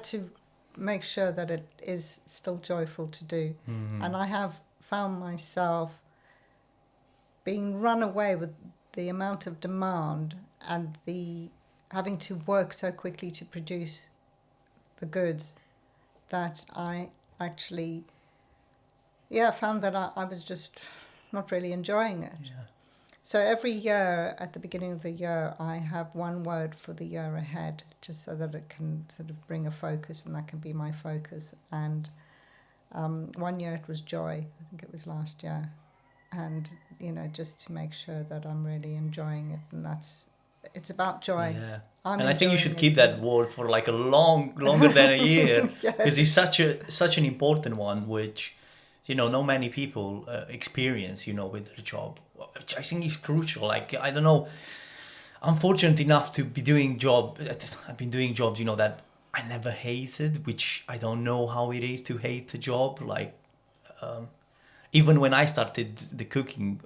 to make sure that it is still joyful to do. And I have found myself being run away with the amount of demand and the having to work so quickly to produce the goods, that I actually found that I was just not really enjoying it. So every year, at the beginning of the year, I have one word for the year ahead, just so that it can sort of bring a focus, and that can be my focus. And 1 year it was joy. I think it was last year. And, you know, just to make sure that I'm really enjoying it. And it's about joy. Yeah. I'm And I think you enjoying should it. keep that word for like a longer than a year, because it's such an important one, which, you know, not many people experience, you know, with their job, which I think is crucial. Like, I don't know, I'm fortunate enough to be doing I've been doing jobs, you know, that I never hated, which I don't know how it is to hate a job. Like, even when I started the cooking,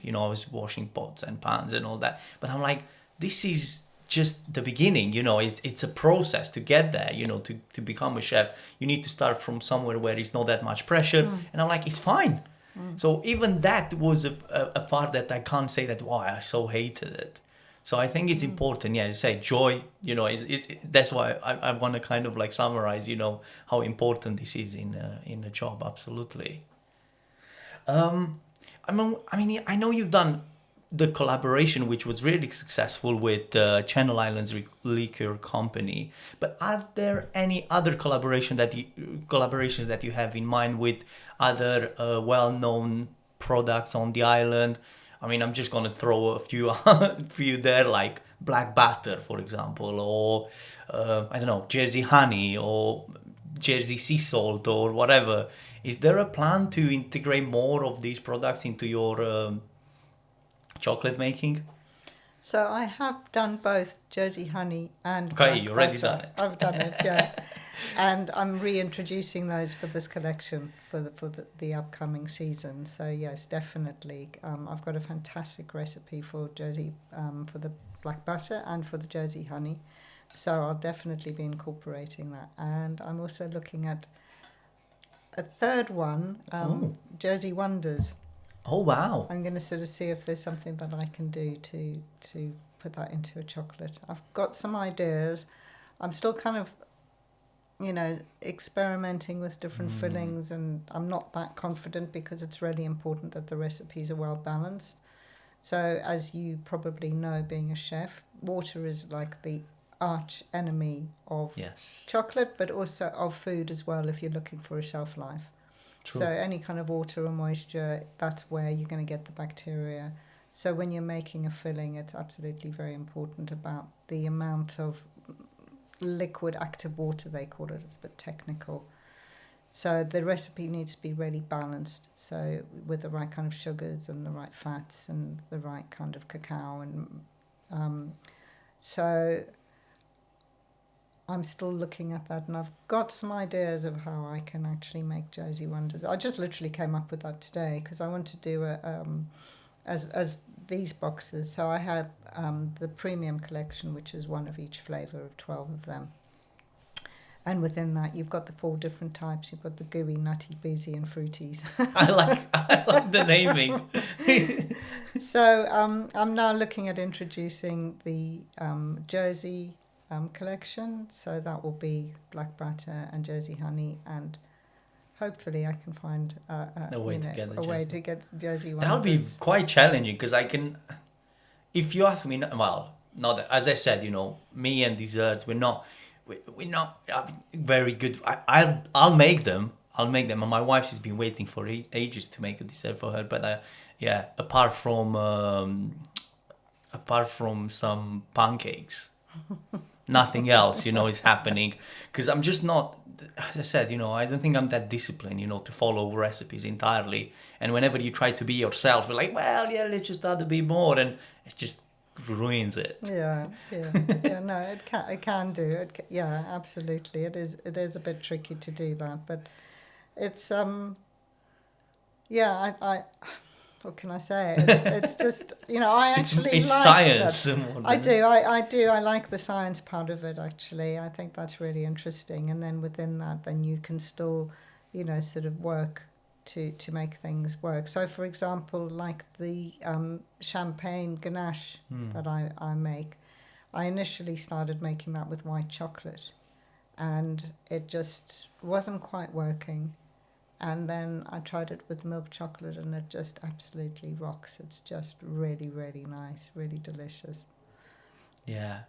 you know, I was washing pots and pans and all that. But I'm like, this is just the beginning, you know, it's a process to get there, you know, to become a chef. You need to start from somewhere where it's not that much pressure. And I'm like, it's fine. So even that was a part that I can't say that, wow, I so hated it. So I think it's important, to say joy, you know, that's why I want to kind of like summarize, you know, how important this is in a job, absolutely. I mean, I know you've done the collaboration, which was really successful with Channel Islands Liquor Company. But are there any other collaborations that you have in mind with other well-known products on the island? I mean, I'm just gonna throw a few there, like black butter, for example, or I don't know, Jersey honey or Jersey sea salt or whatever. Is there a plan to integrate more of these products into your chocolate making? So I have done both Jersey honey and Okay, black you already butter. done it. I've done it, yeah. And I'm reintroducing those for this collection for the upcoming season. So yes, definitely. I've got a fantastic recipe for Jersey for the black butter and for the Jersey honey. So I'll definitely be incorporating that. And I'm also looking at a third one, Jersey Wonders. Oh wow! I'm going to sort of see if there's something that I can do to put that into a chocolate. I've got some ideas. I'm still kind of, experimenting with different fillings, and I'm not that confident because it's really important that the recipes are well balanced. So as you probably know, being a chef, water is like the arch enemy of Yes. chocolate, but also of food as well if you're looking for a shelf life. True. So any kind of water or moisture, that's where you're going to get the bacteria. So when you're making a filling, it's absolutely very important about the amount of liquid active water, they call it. It's a bit technical. So the recipe needs to be really balanced. So with the right kind of sugars and the right fats and the right kind of cacao. And so I'm still looking at that, and I've got some ideas of how I can actually make Jersey Wonders. I just literally came up with that today because I want to do as these boxes. So I have the premium collection, which is one of each flavour of 12 of them. And within that, you've got the 4 different types. You've got the gooey, nutty, boozy, and fruities. I like the naming. So I'm now looking at introducing the Jersey collection. So that will be black butter and Jersey honey, and hopefully I can find A way to get Jersey That would be Wonders. quite challenging because I can. If you ask me, well, not that, as I said, me and desserts, we're not very good. I'll make them. And my wife, she's been waiting for ages to make a dessert for her. But yeah, apart from some pancakes, nothing else, is happening. Because I'm just not, as I said, I don't think I'm that disciplined, to follow recipes entirely. And whenever you try to be yourself, we're like, well, yeah, let's just add a bit more, and it just ruins it. Yeah. No, it can do it. Yeah, absolutely. It is a bit tricky to do that, but it's yeah. I what can I say? It's just I actually it's like science. that. I do. I like the science part of it. Actually, I think that's really interesting. And then within that, then you can still, sort of work to make things work. So, for example, like the champagne ganache that I make, I initially started making that with white chocolate, and it just wasn't quite working. And then I tried it with milk chocolate, and it just absolutely rocks. It's just really, really nice, really delicious. Yeah.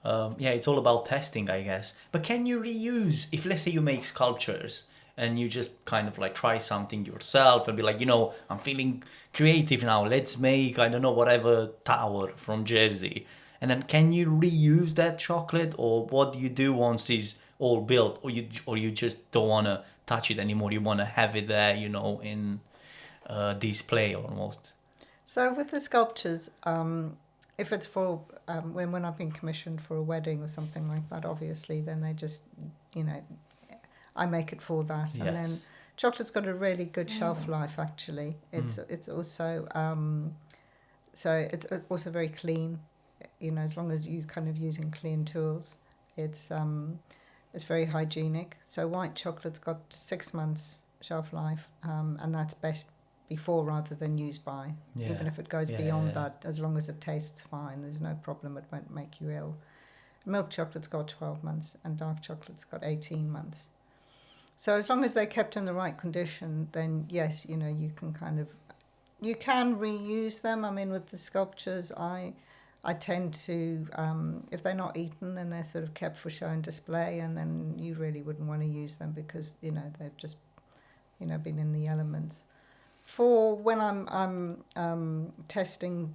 It's all about testing, I guess. But can you reuse, if let's say you make sculptures and you just kind of like try something yourself and be like, I'm feeling creative now, let's make, I don't know, whatever tower from Jersey. And then can you reuse that chocolate, or what do you do once it's all built, or you just don't want to touch it anymore, you want to have it there, in display almost? So with the sculptures, if it's for when I've been commissioned for a wedding or something like that, obviously, then they just, I make it for that. Yes. And then chocolate's got a really good shelf life, actually. It's also so it's also very clean, as long as you kind of using clean tools. It's very hygienic. So white chocolate's got 6 months shelf life, and that's best before rather than used by. Yeah. Even if it goes beyond that, as long as it tastes fine, there's no problem, it won't make you ill. Milk chocolate's got 12 months and dark chocolate's got 18 months. So as long as they're kept in the right condition, then yes, you can you can reuse them. I mean, with the sculptures, I tend to, if they're not eaten, then they're sort of kept for show and display, and then you really wouldn't want to use them because, they've just, been in the elements. For when I'm testing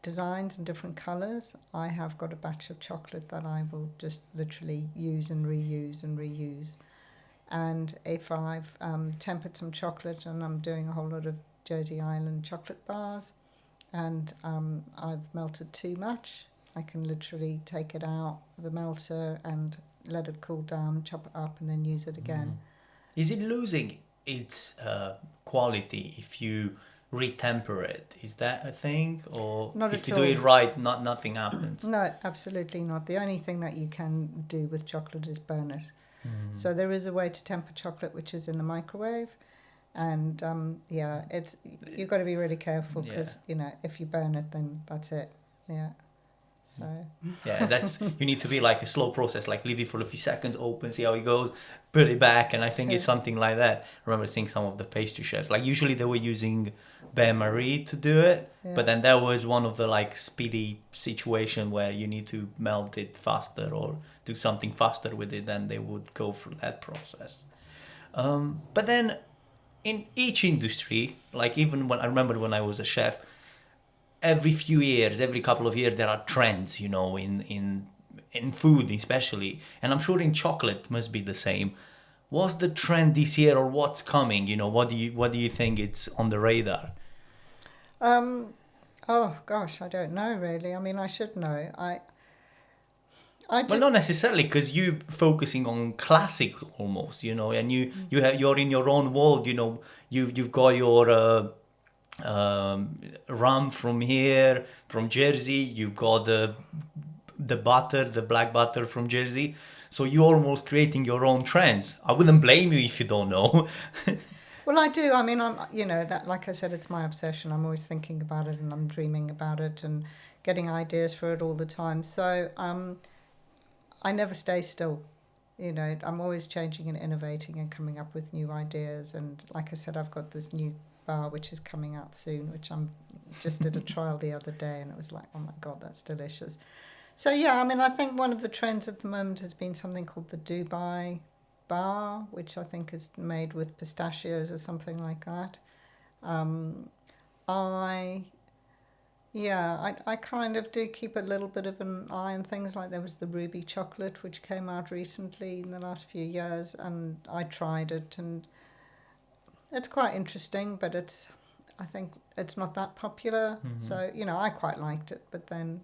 designs and different colours, I have got a batch of chocolate that I will just literally use and reuse and reuse. And if I've tempered some chocolate and I'm doing a whole lot of Jersey Island chocolate bars and I've melted too much, I can literally take it out of the melter and let it cool down, chop it up, and then use it again. Is it losing its quality if you retemper it? Is that a thing? Or Not if at you all. do it right, nothing happens? No, absolutely not. The only thing that you can do with chocolate is burn it. So there is a way to temper chocolate, which is in the microwave. And it's you've got to be really careful because, if you burn it, then that's it. Yeah. So. Yeah, that's you need to be like a slow process, like leave it for a few seconds, open, see how it goes, put it back, and I think it's something like that. I remember seeing some of the pastry chefs, like usually they were using bain marie to do it, but then there was one of the like speedy situation where you need to melt it faster or do something faster with it, then they would go through that process. But then in each industry, like even when I remember when I was a chef, every few years, every couple of years, there are trends, in food especially. And I'm sure in chocolate must be the same. What's the trend this year or what's coming? What do you think it's on the radar? Oh gosh, I don't know really. I mean, I should know. I just... Well, not necessarily, because you focusing on classic almost, and you're in your own world. You've got your rum from here, from Jersey. You've got the black butter from Jersey. So you're almost creating your own trends. I wouldn't blame you if you don't know. Well, I do. I mean, I'm, that, like I said, it's my obsession. I'm always thinking about it and I'm dreaming about it and getting ideas for it all the time. So I never stay still. I'm always changing and innovating and coming up with new ideas. And like I said, I've got this new bar which is coming out soon, which I'm just did a trial the other day, and it was like, oh my God, that's delicious. So yeah, I mean, I think one of the trends at the moment has been something called the Dubai bar, which I think is made with pistachios or something like that. I kind of do keep a little bit of an eye on things. Like there was the ruby chocolate, which came out recently in the last few years, and I tried it, and it's quite interesting, but I think it's not that popular. Mm-hmm. So, I quite liked it, but then,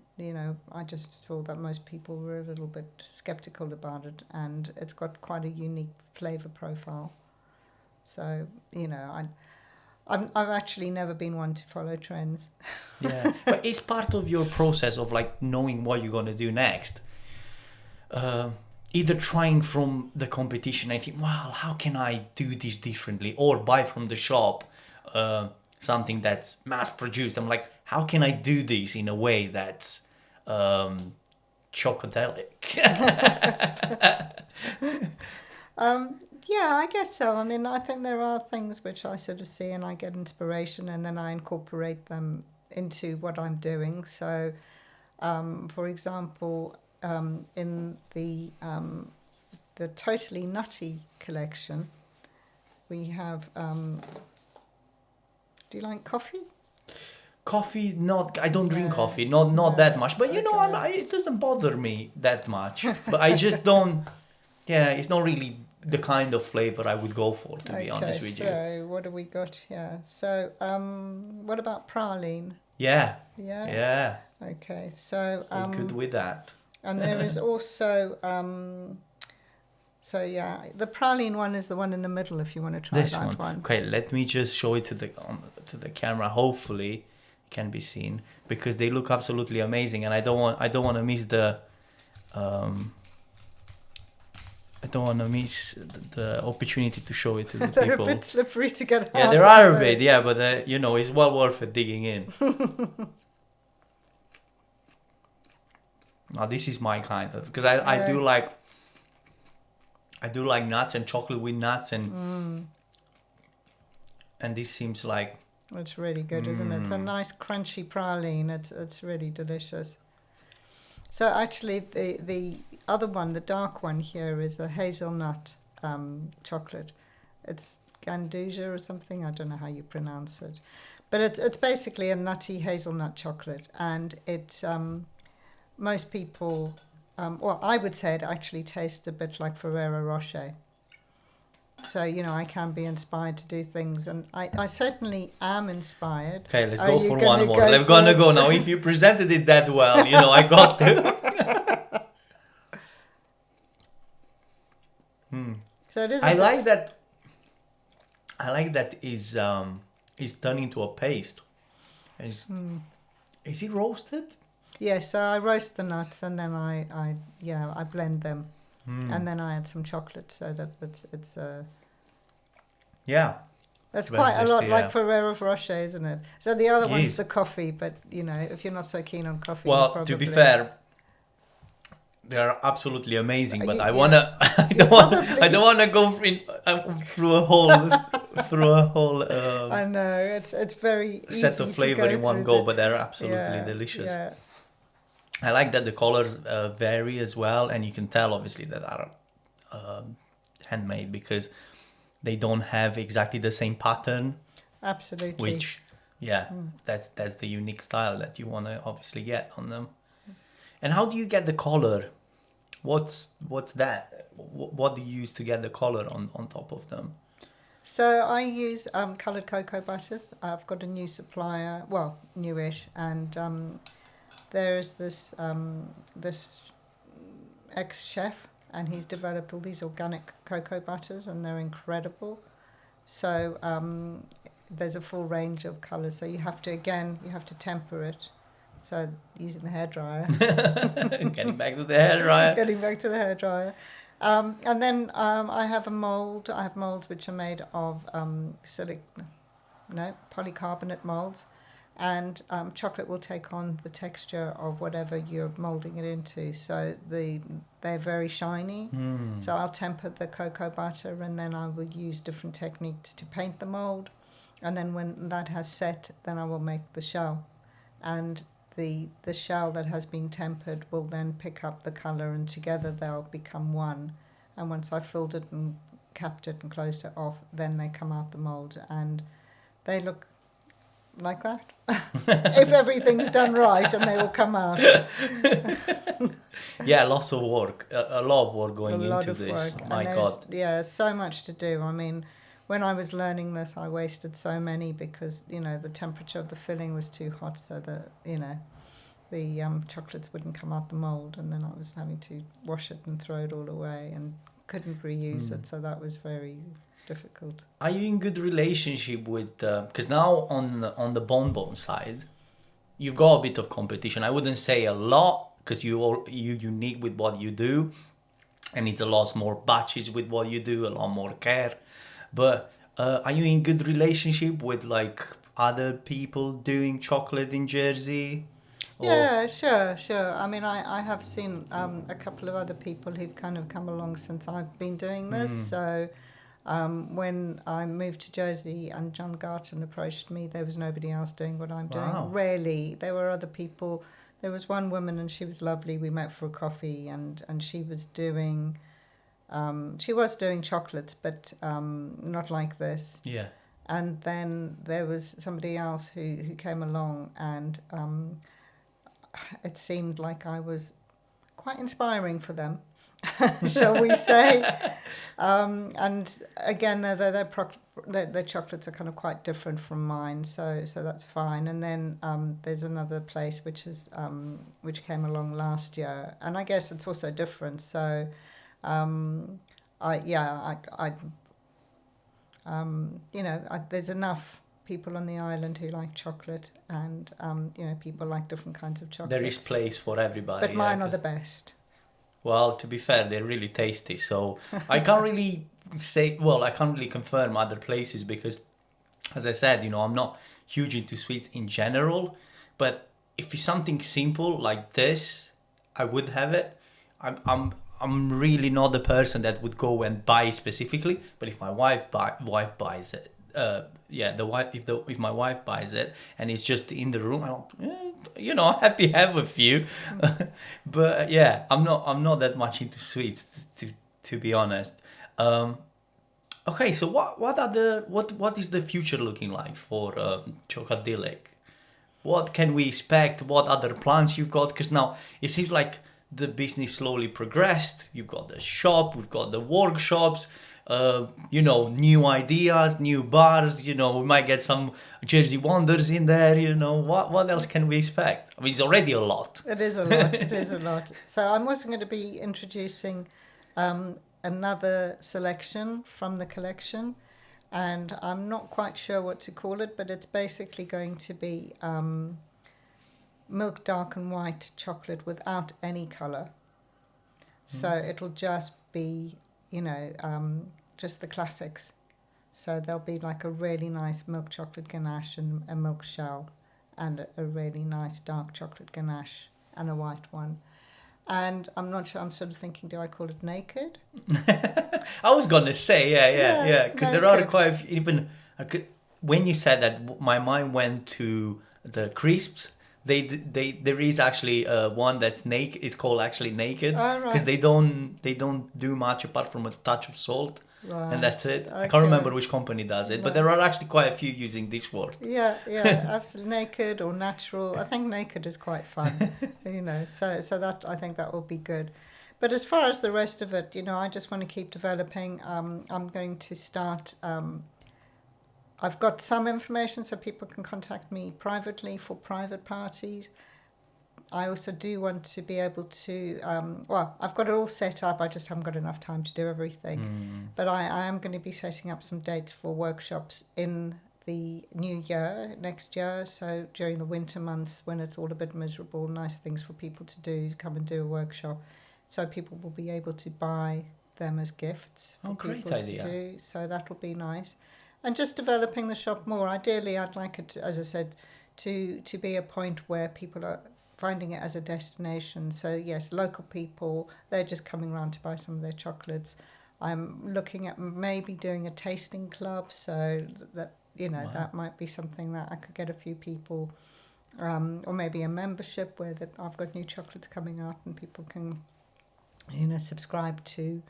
I just saw that most people were a little bit skeptical about it, and it's got quite a unique flavour profile. So, I've actually never been one to follow trends. Yeah, but it's part of your process of like knowing what you're going to do next. Either trying from the competition, I think, wow, how can I do this differently? Or buy from the shop something that's mass produced. I'm like, how can I do this in a way that's chocadyllic? Yeah, I guess so. I mean, I think there are things which I sort of see and I get inspiration and then I incorporate them into what I'm doing. So, for example, in the Totally Nutty collection, we have... do you like coffee? Coffee, I don't drink coffee, not that much. But Okay. it doesn't bother me that much. But I just don't... Yeah, it's not really the kind of flavor I would go for, to be honest with you. So what do we got here? So what about praline? Yeah. Yeah? Yeah. Okay, so... we could with that. And there is also... so yeah, the praline one is the one in the middle if you want to try This that one. Okay, let me just show it to the camera. Hopefully it can be seen, because they look absolutely amazing, and I don't want to miss the the opportunity to show it to the They're people. a bit slippery to get out. Yeah, there are a bit, yeah, but it's well worth it digging in. Now this is my kind of, because I do like nuts and chocolate with nuts, and this seems like... It's really good, isn't it? It's a nice crunchy praline. It's really delicious. So actually the other one, the dark one here, is a hazelnut chocolate. It's Ganduja or something. I don't know how you pronounce it. But it's basically a nutty hazelnut chocolate, and it most people, well, I would say it actually tastes a bit like Ferrero Rocher. So, you know, I can be inspired to do things, and I certainly am inspired. Okay, let's Are go you for gonna one more. go I'm for gonna it? go now. If you presented it that well, you know, I got to. So it is. I like that. I like that is turned into a paste. Is it roasted? Yeah, so I roast the nuts, and then I blend them, and then I add some chocolate, so that it's Yeah. that's Very quite a lot tasty, like yeah. Ferrero Rocher, isn't it? So the other It one's is. the coffee, but you know, if you're not so keen on coffee, you Well, probably... to be fair, they are absolutely amazing. But You- I yeah. wanna, I You don't wanna go through a whole I know it's very easy set of to flavor go in one through go, the- but they're absolutely yeah, delicious. Yeah, I like that the colors vary as well, and you can tell obviously that are handmade because they don't have exactly the same pattern. absolutely. Which, that's the unique style that you want to obviously get on them. And how do you get the color? What's that? What do you use to get the color on top of them? So I use coloured cocoa butters. I've got a new supplier, well, newish, and there's this ex-chef, and he's developed all these organic cocoa butters, and they're incredible. So there's a full range of colours. So you have to temper it. So using the hairdryer. Getting back to the hair dryer. Getting back to the hairdryer. And then I have a mould. I have moulds which are made of polycarbonate moulds. And chocolate will take on the texture of whatever you're moulding it into. So they're very shiny. So I'll temper the cocoa butter, and then I will use different techniques to paint the mould. And then when that has set, then I will make the shell. And the shell that has been tempered will then pick up the colour, and together they'll become one. And once I've filled it and capped it and closed it off, then they come out the mould, and they look like that. If everything's done right, and they will come out. Yeah, lots of work, a lot of work going A lot into of this. work. My And God. yeah, so much to do. I mean, when I was learning this, I wasted so many because, you know, the temperature of the filling was too hot, so that, you know, the chocolates wouldn't come out the mould, and then I was having to wash it and throw it all away, and couldn't reuse it, so that was very difficult. Are you in good relationship with? Because now on the bonbon side, you've got a bit of competition. I wouldn't say a lot because you're unique with what you do, and it's a lot more batches with what you do, a lot more care. But are you in good relationship with like other people doing chocolate in Jersey? Yeah, sure. I mean, I have seen a couple of other people who've kind of come along since I've been doing this. So when I moved to Jersey and John Garton approached me, there was nobody else doing what I'm doing. Wow. Really, there were other people. There was one woman, and she was lovely. We met for a coffee, and she was doing chocolates, but not like this. Yeah. And then there was somebody else who came along, and it seemed like I was quite inspiring for them, shall we say. And again, their chocolates are kind of quite different from mine, so that's fine. And then there's another place which came along last year, and I guess it's also different. So there's enough people on the island who like chocolate, and people like different kinds of chocolates. There is place for everybody. But mine are the best. Well, to be fair, they're really tasty. So I can't really I can't really confirm other places because, as I said, I'm not huge into sweets in general. But if it's something simple like this, I would have it. I'm really not the person that would go and buy specifically. But if my wife buys it, if my wife buys it and it's just in the room, I'm happy to have a few. But yeah, I'm not that much into sweets to be honest. Okay, so what is the future looking like for Chocadyllic? What can we expect? What other plans you've got? Because now it seems like the business slowly progressed. You've got the shop, we've got the workshops, new ideas, new bars. We might get some Jersey Wonders in there. What else can we expect? I mean, it's already a lot. It is a lot. It is a lot. So I'm also going to be introducing another selection from the collection, and I'm not quite sure what to call it, but it's basically going to be milk dark and white chocolate without any colour. So it'll just be, just the classics. So there'll be like a really nice milk chocolate ganache and a milk shell, and a really nice dark chocolate ganache and a white one. And I'm not sure, I'm sort of thinking, do I call it naked? I was gonna say, yeah, because there are naked. quite a few, even when you said that, my mind went to the crisps. There is actually one that's naked. It's called actually naked Oh, right. because they don't do much apart from a touch of salt, Right. and that's it. I Okay. can't remember which company does it, but Right. there are actually quite a few using this word. Yeah, absolutely. Naked or natural. I think naked is quite fun, so that, I think that will be good. But as far as the rest of it, I just want to keep developing. I'm going to start, I've got some information so people can contact me privately for private parties. I also do want to be able to, I've got it all set up, I just haven't got enough time to do everything. But I am going to be setting up some dates for workshops in the new year, next year. So during the winter months when it's all a bit miserable, nice things for people to do, come and do a workshop. So people will be able to buy them as gifts for Great people idea. to do. So that will be nice. And just developing the shop more. Ideally, I'd like it, as I said, to be a point where people are finding it as a destination. So yes, local people, they're just coming around to buy some of their chocolates. I'm looking at maybe doing a tasting club, so that that might be something that I could get a few people, or maybe a membership where I've got new chocolates coming out and people can subscribe to,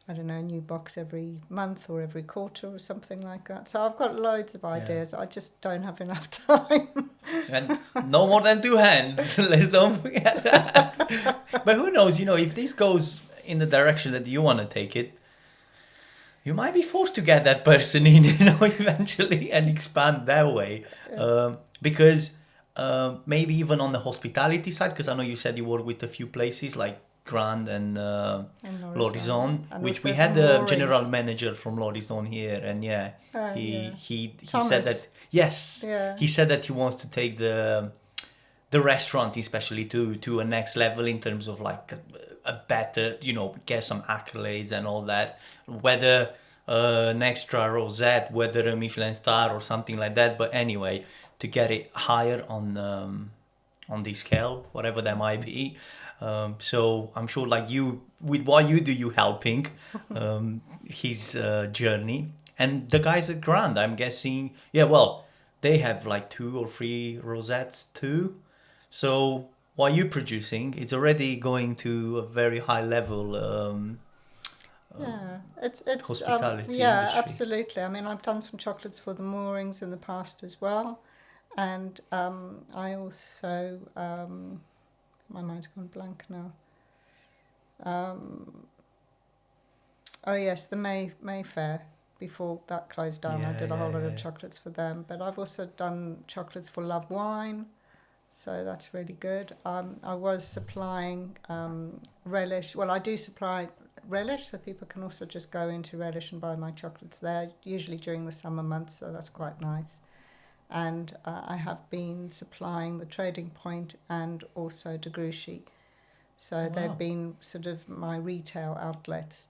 I don't know, a new box every month or every quarter or something like that. So I've got loads of ideas. I just don't have enough time. And no more than 2 hands. Let's don't forget that. But who knows, if this goes in the direction that you want to take it, you might be forced to get that person in, eventually and expand that way. Because maybe even on the hospitality side, because I know you said you work with a few places like Grand and L'Horizon, And which also we had the Moorings. general manager from L'Horizon here, and he said Thomas. that he said that he wants to take the restaurant especially to a next level in terms of like a better, get some accolades and all that, whether an extra rosette, whether a Michelin star or something like that, but anyway, to get it higher on the scale, whatever that might be. So I'm sure, like you, with what you do, you helping his journey. And the guys at Grand, I'm guessing, they have like 2 or 3 rosettes too. So what you're producing is already going to a very high level. It's hospitality yeah, industry. absolutely. I mean, I've done some chocolates for the Moorings in the past as well, and I also my mind's gone blank now. Oh yes, the Mayfair. Before that closed down, I did a whole lot of chocolates for them. But I've also done chocolates for Love Wine, so that's really good. I was supplying Relish. Well, I do supply Relish, so people can also just go into Relish and buy my chocolates there, usually during the summer months, so that's quite nice. And I have been supplying the Trading Point and also De Gruchy. So they've been sort of my retail outlets.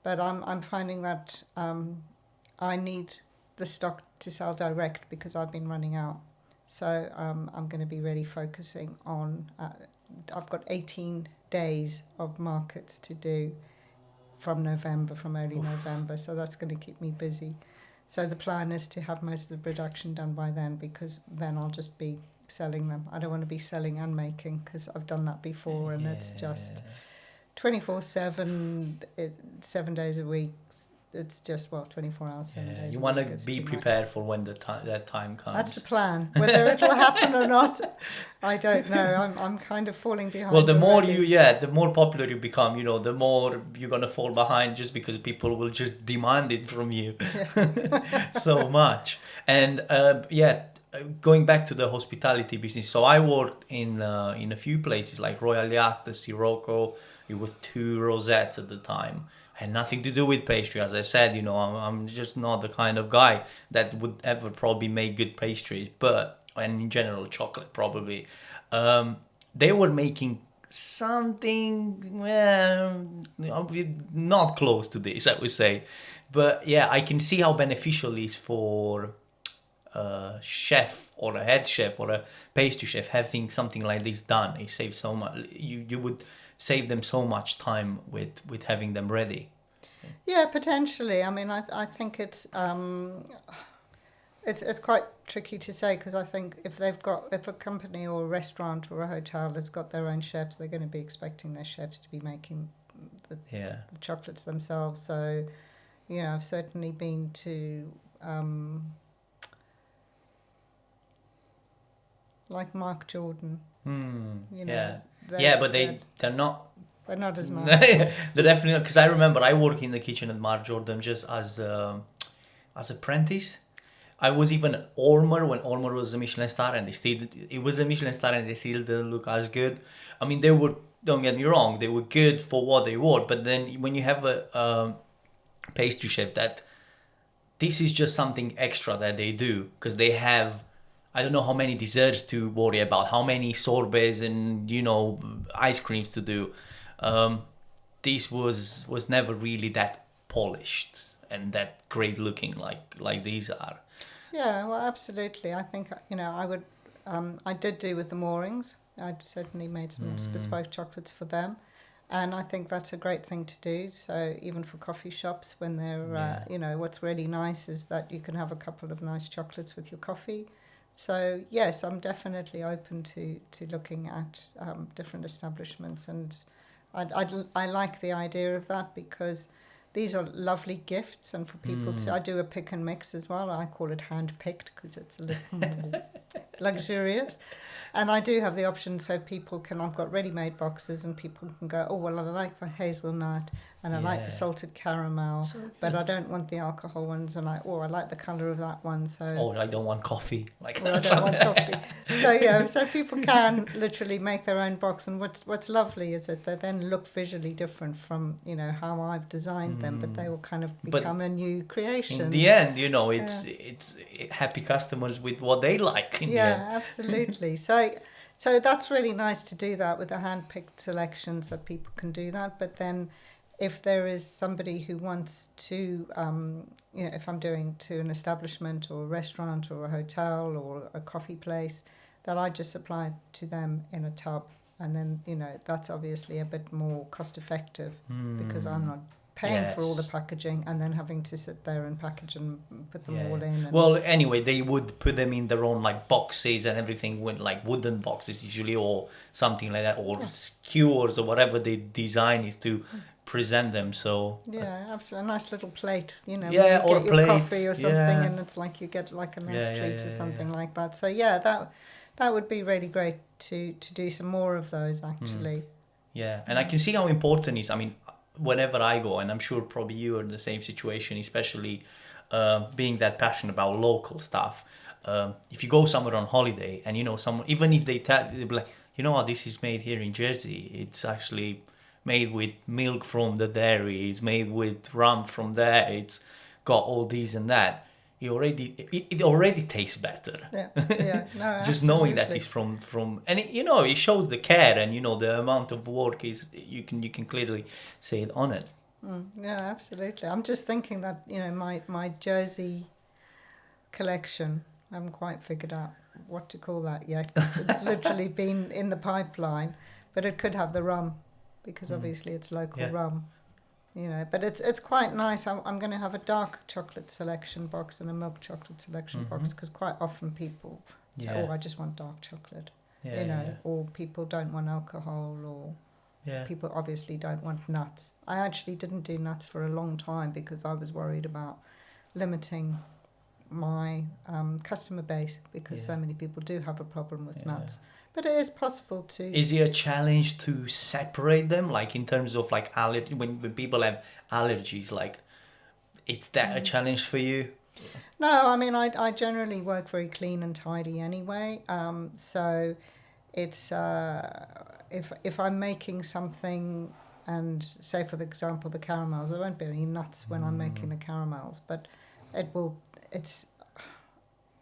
But I'm finding that I need the stock to sell direct because I've been running out. So I'm going to be really focusing on, I've got 18 days of markets to do from early November. So that's going to keep me busy. So the plan is to have most of the production done by then, because then I'll just be selling them. I don't want to be selling and making, because I've done that before and it's just 24/7, 7 days a week, it's just 24 hours, 7 days. You a want week, to it's be too much. prepared for when that time comes. That's the plan. Whether it'll happen or not, I don't know. I'm kind of falling behind. Well, the more already. the more popular you become, the more you're gonna fall behind, just because people will just demand it from you so much. And going back to the hospitality business, so I worked in a few places like Royal Yacht, the Sirocco. It was 2 rosettes at the time. Had nothing to do with pastry, as I said. I'm just not the kind of guy that would ever probably make good pastries, and in general chocolate probably. They were making something not close to this, I would say. But yeah, I can see how beneficial it is for a chef or a head chef or a pastry chef having something like this done. It saves so much. You would save them so much time with having them ready. Yeah, potentially. I mean, I think it's quite tricky to say, because I think if a company or a restaurant or a hotel has got their own chefs, they're going to be expecting their chefs to be making the chocolates themselves. So, I've certainly been to like Mark Jordan. But they're not. They're not as nice. They're definitely not, because I remember I worked in the kitchen at Mark Jordan just as apprentice. I was even at Ormer when Ormer was a Michelin star, and it was a Michelin star, and they still didn't look as good. I mean, they were, don't get me wrong, they were good for what they were, but then when you have a pastry chef this is just something extra that they do, because they have, I don't know how many desserts to worry about, how many sorbets and ice creams to do. This was never really that polished and that great looking like these are. Yeah, well, absolutely. I think I would. I did do with the Moorings. I certainly made some bespoke chocolates for them, and I think that's a great thing to do. So even for coffee shops, when they're what's really nice is that you can have a couple of nice chocolates with your coffee. So yes, I'm definitely open to looking at different establishments, and I like the idea of that, because these are lovely gifts, and for people to, I do a pick and mix as well. I call it hand picked because it's a little more luxurious. And I do have the option so people can, I've got ready-made boxes and people can go, oh, well, I like the hazelnut and I like the salted caramel, but I don't want the alcohol ones, and I like the colour of that one. So I don't want coffee. I don't want coffee. So so people can literally make their own box, and what's lovely is that they then look visually different from how I've designed them, but they will kind of become a new creation. In the end, it's happy customers with what they like. In the end. Absolutely. So that's really nice to do that with the hand-picked selections, that people can do that. But then if there is somebody who wants to, if I'm doing to an establishment or a restaurant or a hotel or a coffee place, that I just supply to them in a tub. And then, that's obviously a bit more cost effective because I'm not paying for all the packaging and then having to sit there and package and put them all in. Well, anyway, they would put them in their own boxes and everything, with wooden boxes usually, or something like that, or skewers, or whatever the design is to present them. So absolutely, a nice little plate, you or get your plate, coffee or something, and it's like you get like a nice treat or something like that. So that would be really great to do some more of those actually. And I can see how important it is. I mean, whenever I go, and I'm sure probably you are in the same situation, especially being that passionate about local stuff. If you go somewhere on holiday and someone, even if they'll be like, this is made here in Jersey, it's actually made with milk from the dairy, it's made with rum from there, it's got all these and that. It already tastes better. No, just knowing that it's from and it shows the care, and the amount of work is you can clearly see it on it. Absolutely. I'm just thinking that my Jersey collection, I haven't quite figured out what to call that yet, because it's literally been in the pipeline, but it could have the rum, because obviously it's local rum. But it's quite nice. I'm going to have a dark chocolate selection box and a milk chocolate selection box, because quite often people say, I just want dark chocolate, or people don't want alcohol, or Yeah. People obviously don't want nuts. I actually didn't do nuts for a long time because I was worried about limiting my customer base, because so many people do have a problem with nuts. But it is possible to... Is it a challenge to separate them, like in terms of like allergy, when people have allergies, like it's that a challenge for you? No, I mean, I generally work very clean and tidy anyway. So it's if I'm making something, and say for example the caramels, there won't be any nuts when I'm making the caramels, but it's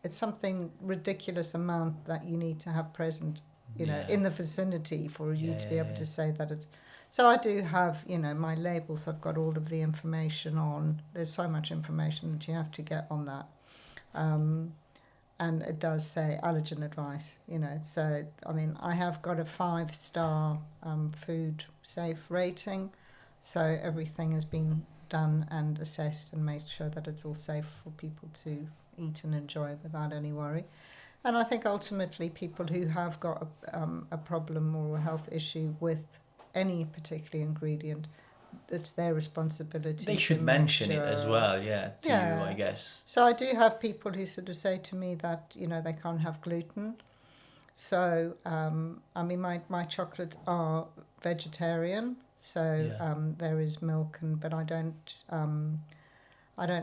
something ridiculous amount that you need to have present, you know, in the vicinity for you to be able to say that it's... So I do have, you know, my labels have got all of the information on. There's so much information that you have to get on that. And it does say allergen advice, you know. So, I mean, I have got a 5-star food safe rating. So everything has been done and assessed and made sure that it's all safe for people to eat and enjoy without any worry. And I think ultimately people who have got a problem or a health issue with any particular ingredient, it's their responsibility. They should mention it as well, to you, I guess. So I do have people who sort of say to me that, you know, they can't have gluten. So, I mean, my chocolates are vegetarian, so there is milk, but I don't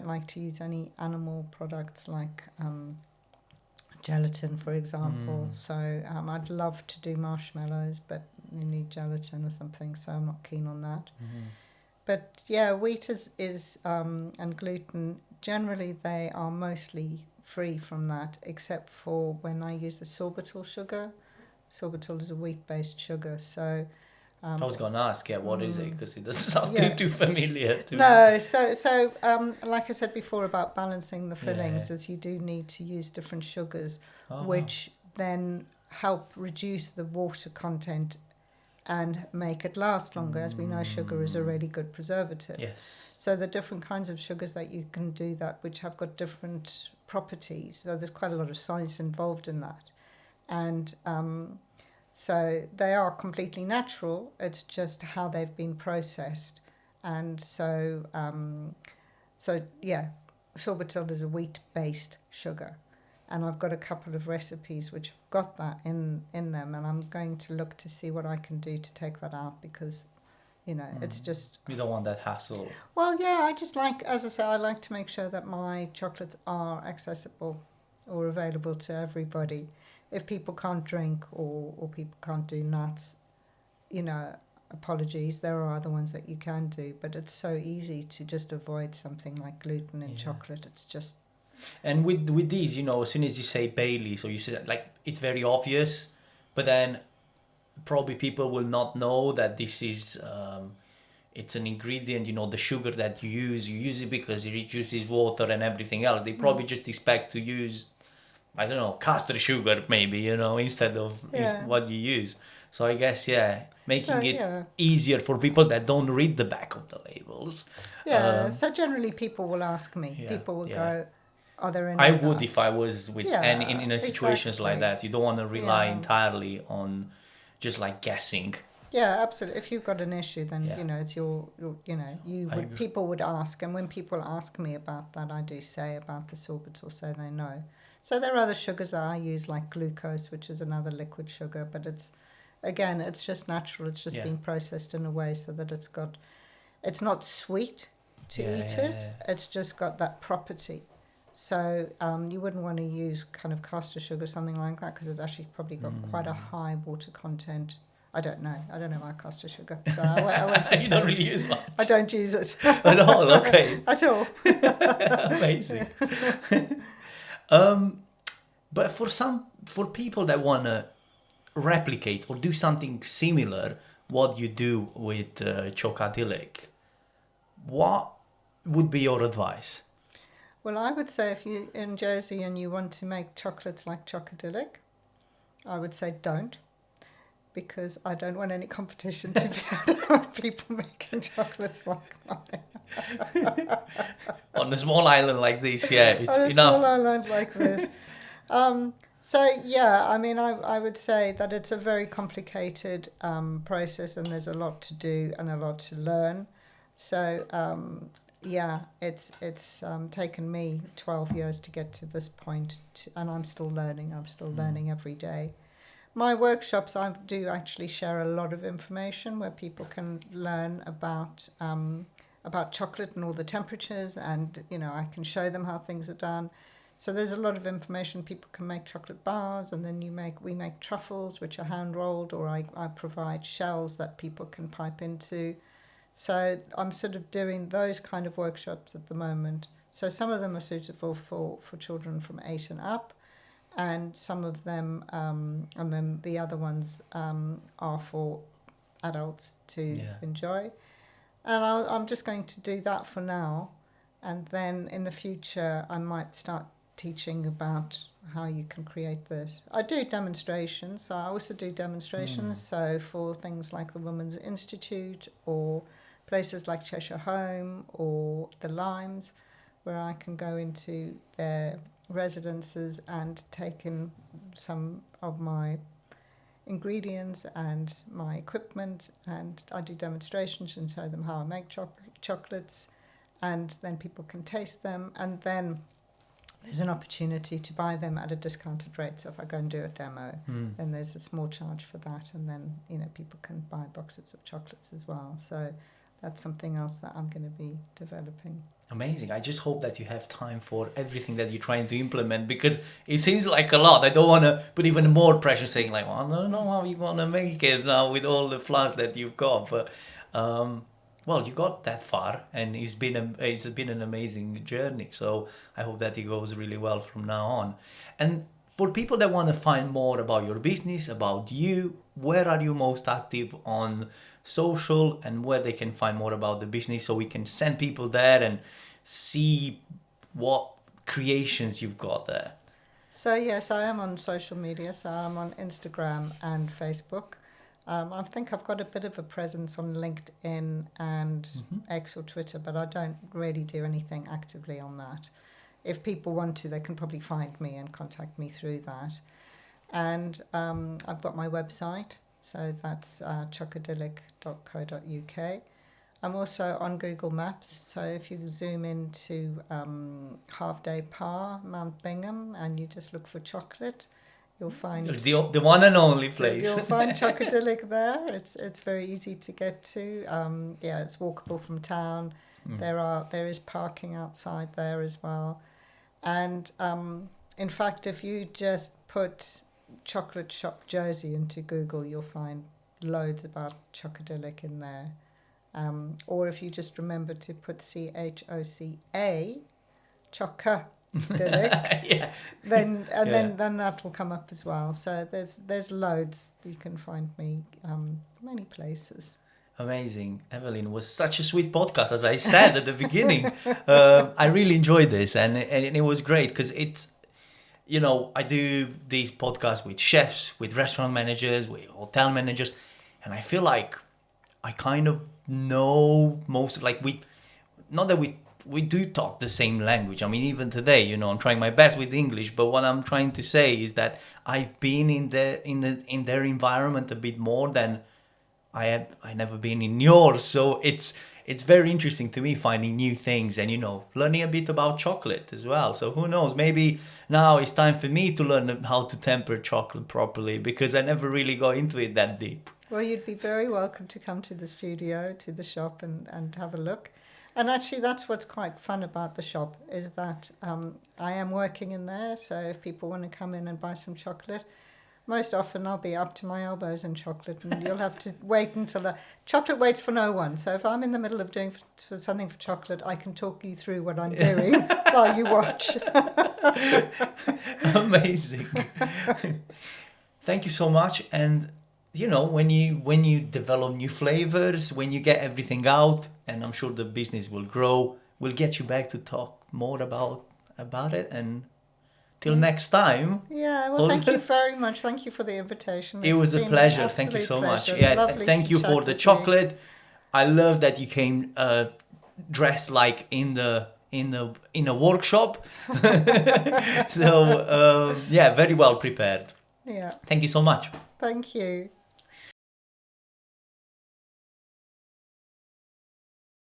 like to use any animal products like gelatin, for example. So I'd love to do marshmallows, but you need gelatin or something, so I'm not keen on that. But yeah, wheat is and gluten, generally they are mostly free from that, except for when I use a sorbitol sugar. Sorbitol is a wheat-based sugar, so... I was going to ask, what is it? Because it doesn't sound too familiar to me. No, so like I said before about balancing the fillings, is you do need to use different sugars, which then help reduce the water content and make it last longer. As we know, sugar is a really good preservative. Yes. So the different kinds of sugars that you can do that, which have got different properties. So there's quite a lot of science involved in that. And so they are completely natural. It's just how they've been processed. And so, sorbitol is a wheat-based sugar. And I've got a couple of recipes which have got that in them, and I'm going to look to see what I can do to take that out, because, you know, it's just... You don't want that hassle. Well, yeah, I just like, as I say, I like to make sure that my chocolates are accessible or available to everybody. If people can't drink or people can't do nuts, you know, apologies, there are other ones that you can do, but it's so easy to just avoid something like gluten in chocolate. It's just... And with these, you know, as soon as you say Baileys, or you say, like, it's very obvious, but then probably people will not know that this is, it's an ingredient, you know, the sugar that you use it because it reduces water and everything else. They probably just expect to use, I don't know, castor sugar maybe, you know, instead of what you use. So I guess, making it easier for people that don't read the back of the labels. Yeah, so generally people will ask me. People will go, are there any I would nuts? if I was with, and in situations like that, you don't want to rely entirely on just like guessing. Yeah, absolutely. If you've got an issue, then, you know, it's your you know, people would ask. And when people ask me about that, I do say about the sorbitol so they know. So there are other sugars that I use, like glucose, which is another liquid sugar, but it's, again, it's just natural. It's just been processed in a way so that it's not sweet to eat it. It's just got that property. So you wouldn't want to use kind of castor sugar or something like that, because it's actually probably got quite a high water content. I don't know about castor sugar. So I won't pretend. You don't really use much. I don't use it. At all, okay. At all. Amazing. But for people that want to replicate or do something similar, what you do with Chocadyllic, what would be your advice? Well, I would say if you're in Jersey and you want to make chocolates like Chocadyllic, I would say don't, because I don't want any competition to be able to have people making chocolates like mine. On a small island like this, it's on a enough. small island like this. So yeah, I mean, I would say that it's a very complicated process, and there's a lot to do and a lot to learn. So yeah, it's taken me 12 years to get to this point, and I'm still learning. I'm still learning every day. My workshops, I do actually share a lot of information where people can learn about chocolate and all the temperatures, and I can show them how things are done. So there's a lot of information. People can make chocolate bars, and then we make truffles, which are hand rolled, or I provide shells that people can pipe into. So I'm sort of doing those kind of workshops at the moment. So some of them are suitable for children from 8 and up, and some of them, and then the other ones are for adults to enjoy. And I'm just going to do that for now, and then in the future I might start teaching about how you can create this. I do demonstrations, so I also do demonstrations, so for things like the Women's Institute or places like Cheshire Home or the Limes, where I can go into their residences and take in some of my ingredients and my equipment, and I do demonstrations and show them how I make chocolates, and then people can taste them, and then there's an opportunity to buy them at a discounted rate. So if I go and do a demo, then there's a small charge for that, and then people can buy boxes of chocolates as well. So that's something else that I'm going to be developing. Amazing. I just hope that you have time for everything that you're trying to implement, because it seems like a lot. I don't want to put even more pressure saying like, well, I don't know how you want to make it now with all the plans that you've got. But well, you got that far, and it's been an amazing journey. So I hope that it goes really well from now on. And for people that want to find more about your business, about you, where are you most active on social, and where they can find more about the business, so we can send people there and see what creations you've got there? So yes, I am on social media. So I'm on Instagram and Facebook. I think I've got a bit of a presence on LinkedIn and X or Twitter, but I don't really do anything actively on that. If people want to, they can probably find me and contact me through that. And I've got my website, so that's chocadyllic.co.uk. I'm also on Google Maps, so if you zoom into Half Day Par, Mount Bingham, and you just look for chocolate, you'll find the one and only place. You'll find Chocadyllic there. It's very easy to get to. It's walkable from town. There is parking outside there as well, and in fact, if you just put chocolate shop Jersey into Google, you'll find loads about Chocadyllic in there. Or if you just remember to put CHOCA, Chocadyllic, then that will come up as well. So there's loads. You can find me many places. Amazing. Evelyn, it was such a sweet podcast, as I said at the beginning. I really enjoyed this, and it was great, because it's, I do these podcasts with chefs, with restaurant managers, with hotel managers, and I feel like I kind of know most, like we do talk the same language. I mean, even today, I'm trying my best with English, but what I'm trying to say is that I've been in their environment a bit more than I never been in yours. So it's very interesting to me, finding new things and learning a bit about chocolate as well. So who knows, maybe now it's time for me to learn how to temper chocolate properly, because I never really got into it that deep. Well, you'd be very welcome to come to the studio, to the shop, and have a look. And actually, that's what's quite fun about the shop, is that I am working in there. So if people want to come in and buy some chocolate, most often I'll be up to my elbows in chocolate, and you'll have to wait until chocolate waits for no one. So if I'm in the middle of doing something for chocolate, I can talk you through what I'm doing while you watch. Amazing. Thank you so much. And when you develop new flavors, when you get everything out, and I'm sure the business will grow, we'll get you back to talk more about it. And till next time. Yeah, well, thank you very much. Thank you for the invitation. It was a pleasure. Thank you so much. Yeah, thank you for the chocolate. I love that you came dressed like in the in a workshop. So yeah, very well prepared. Yeah. Thank you so much. Thank you.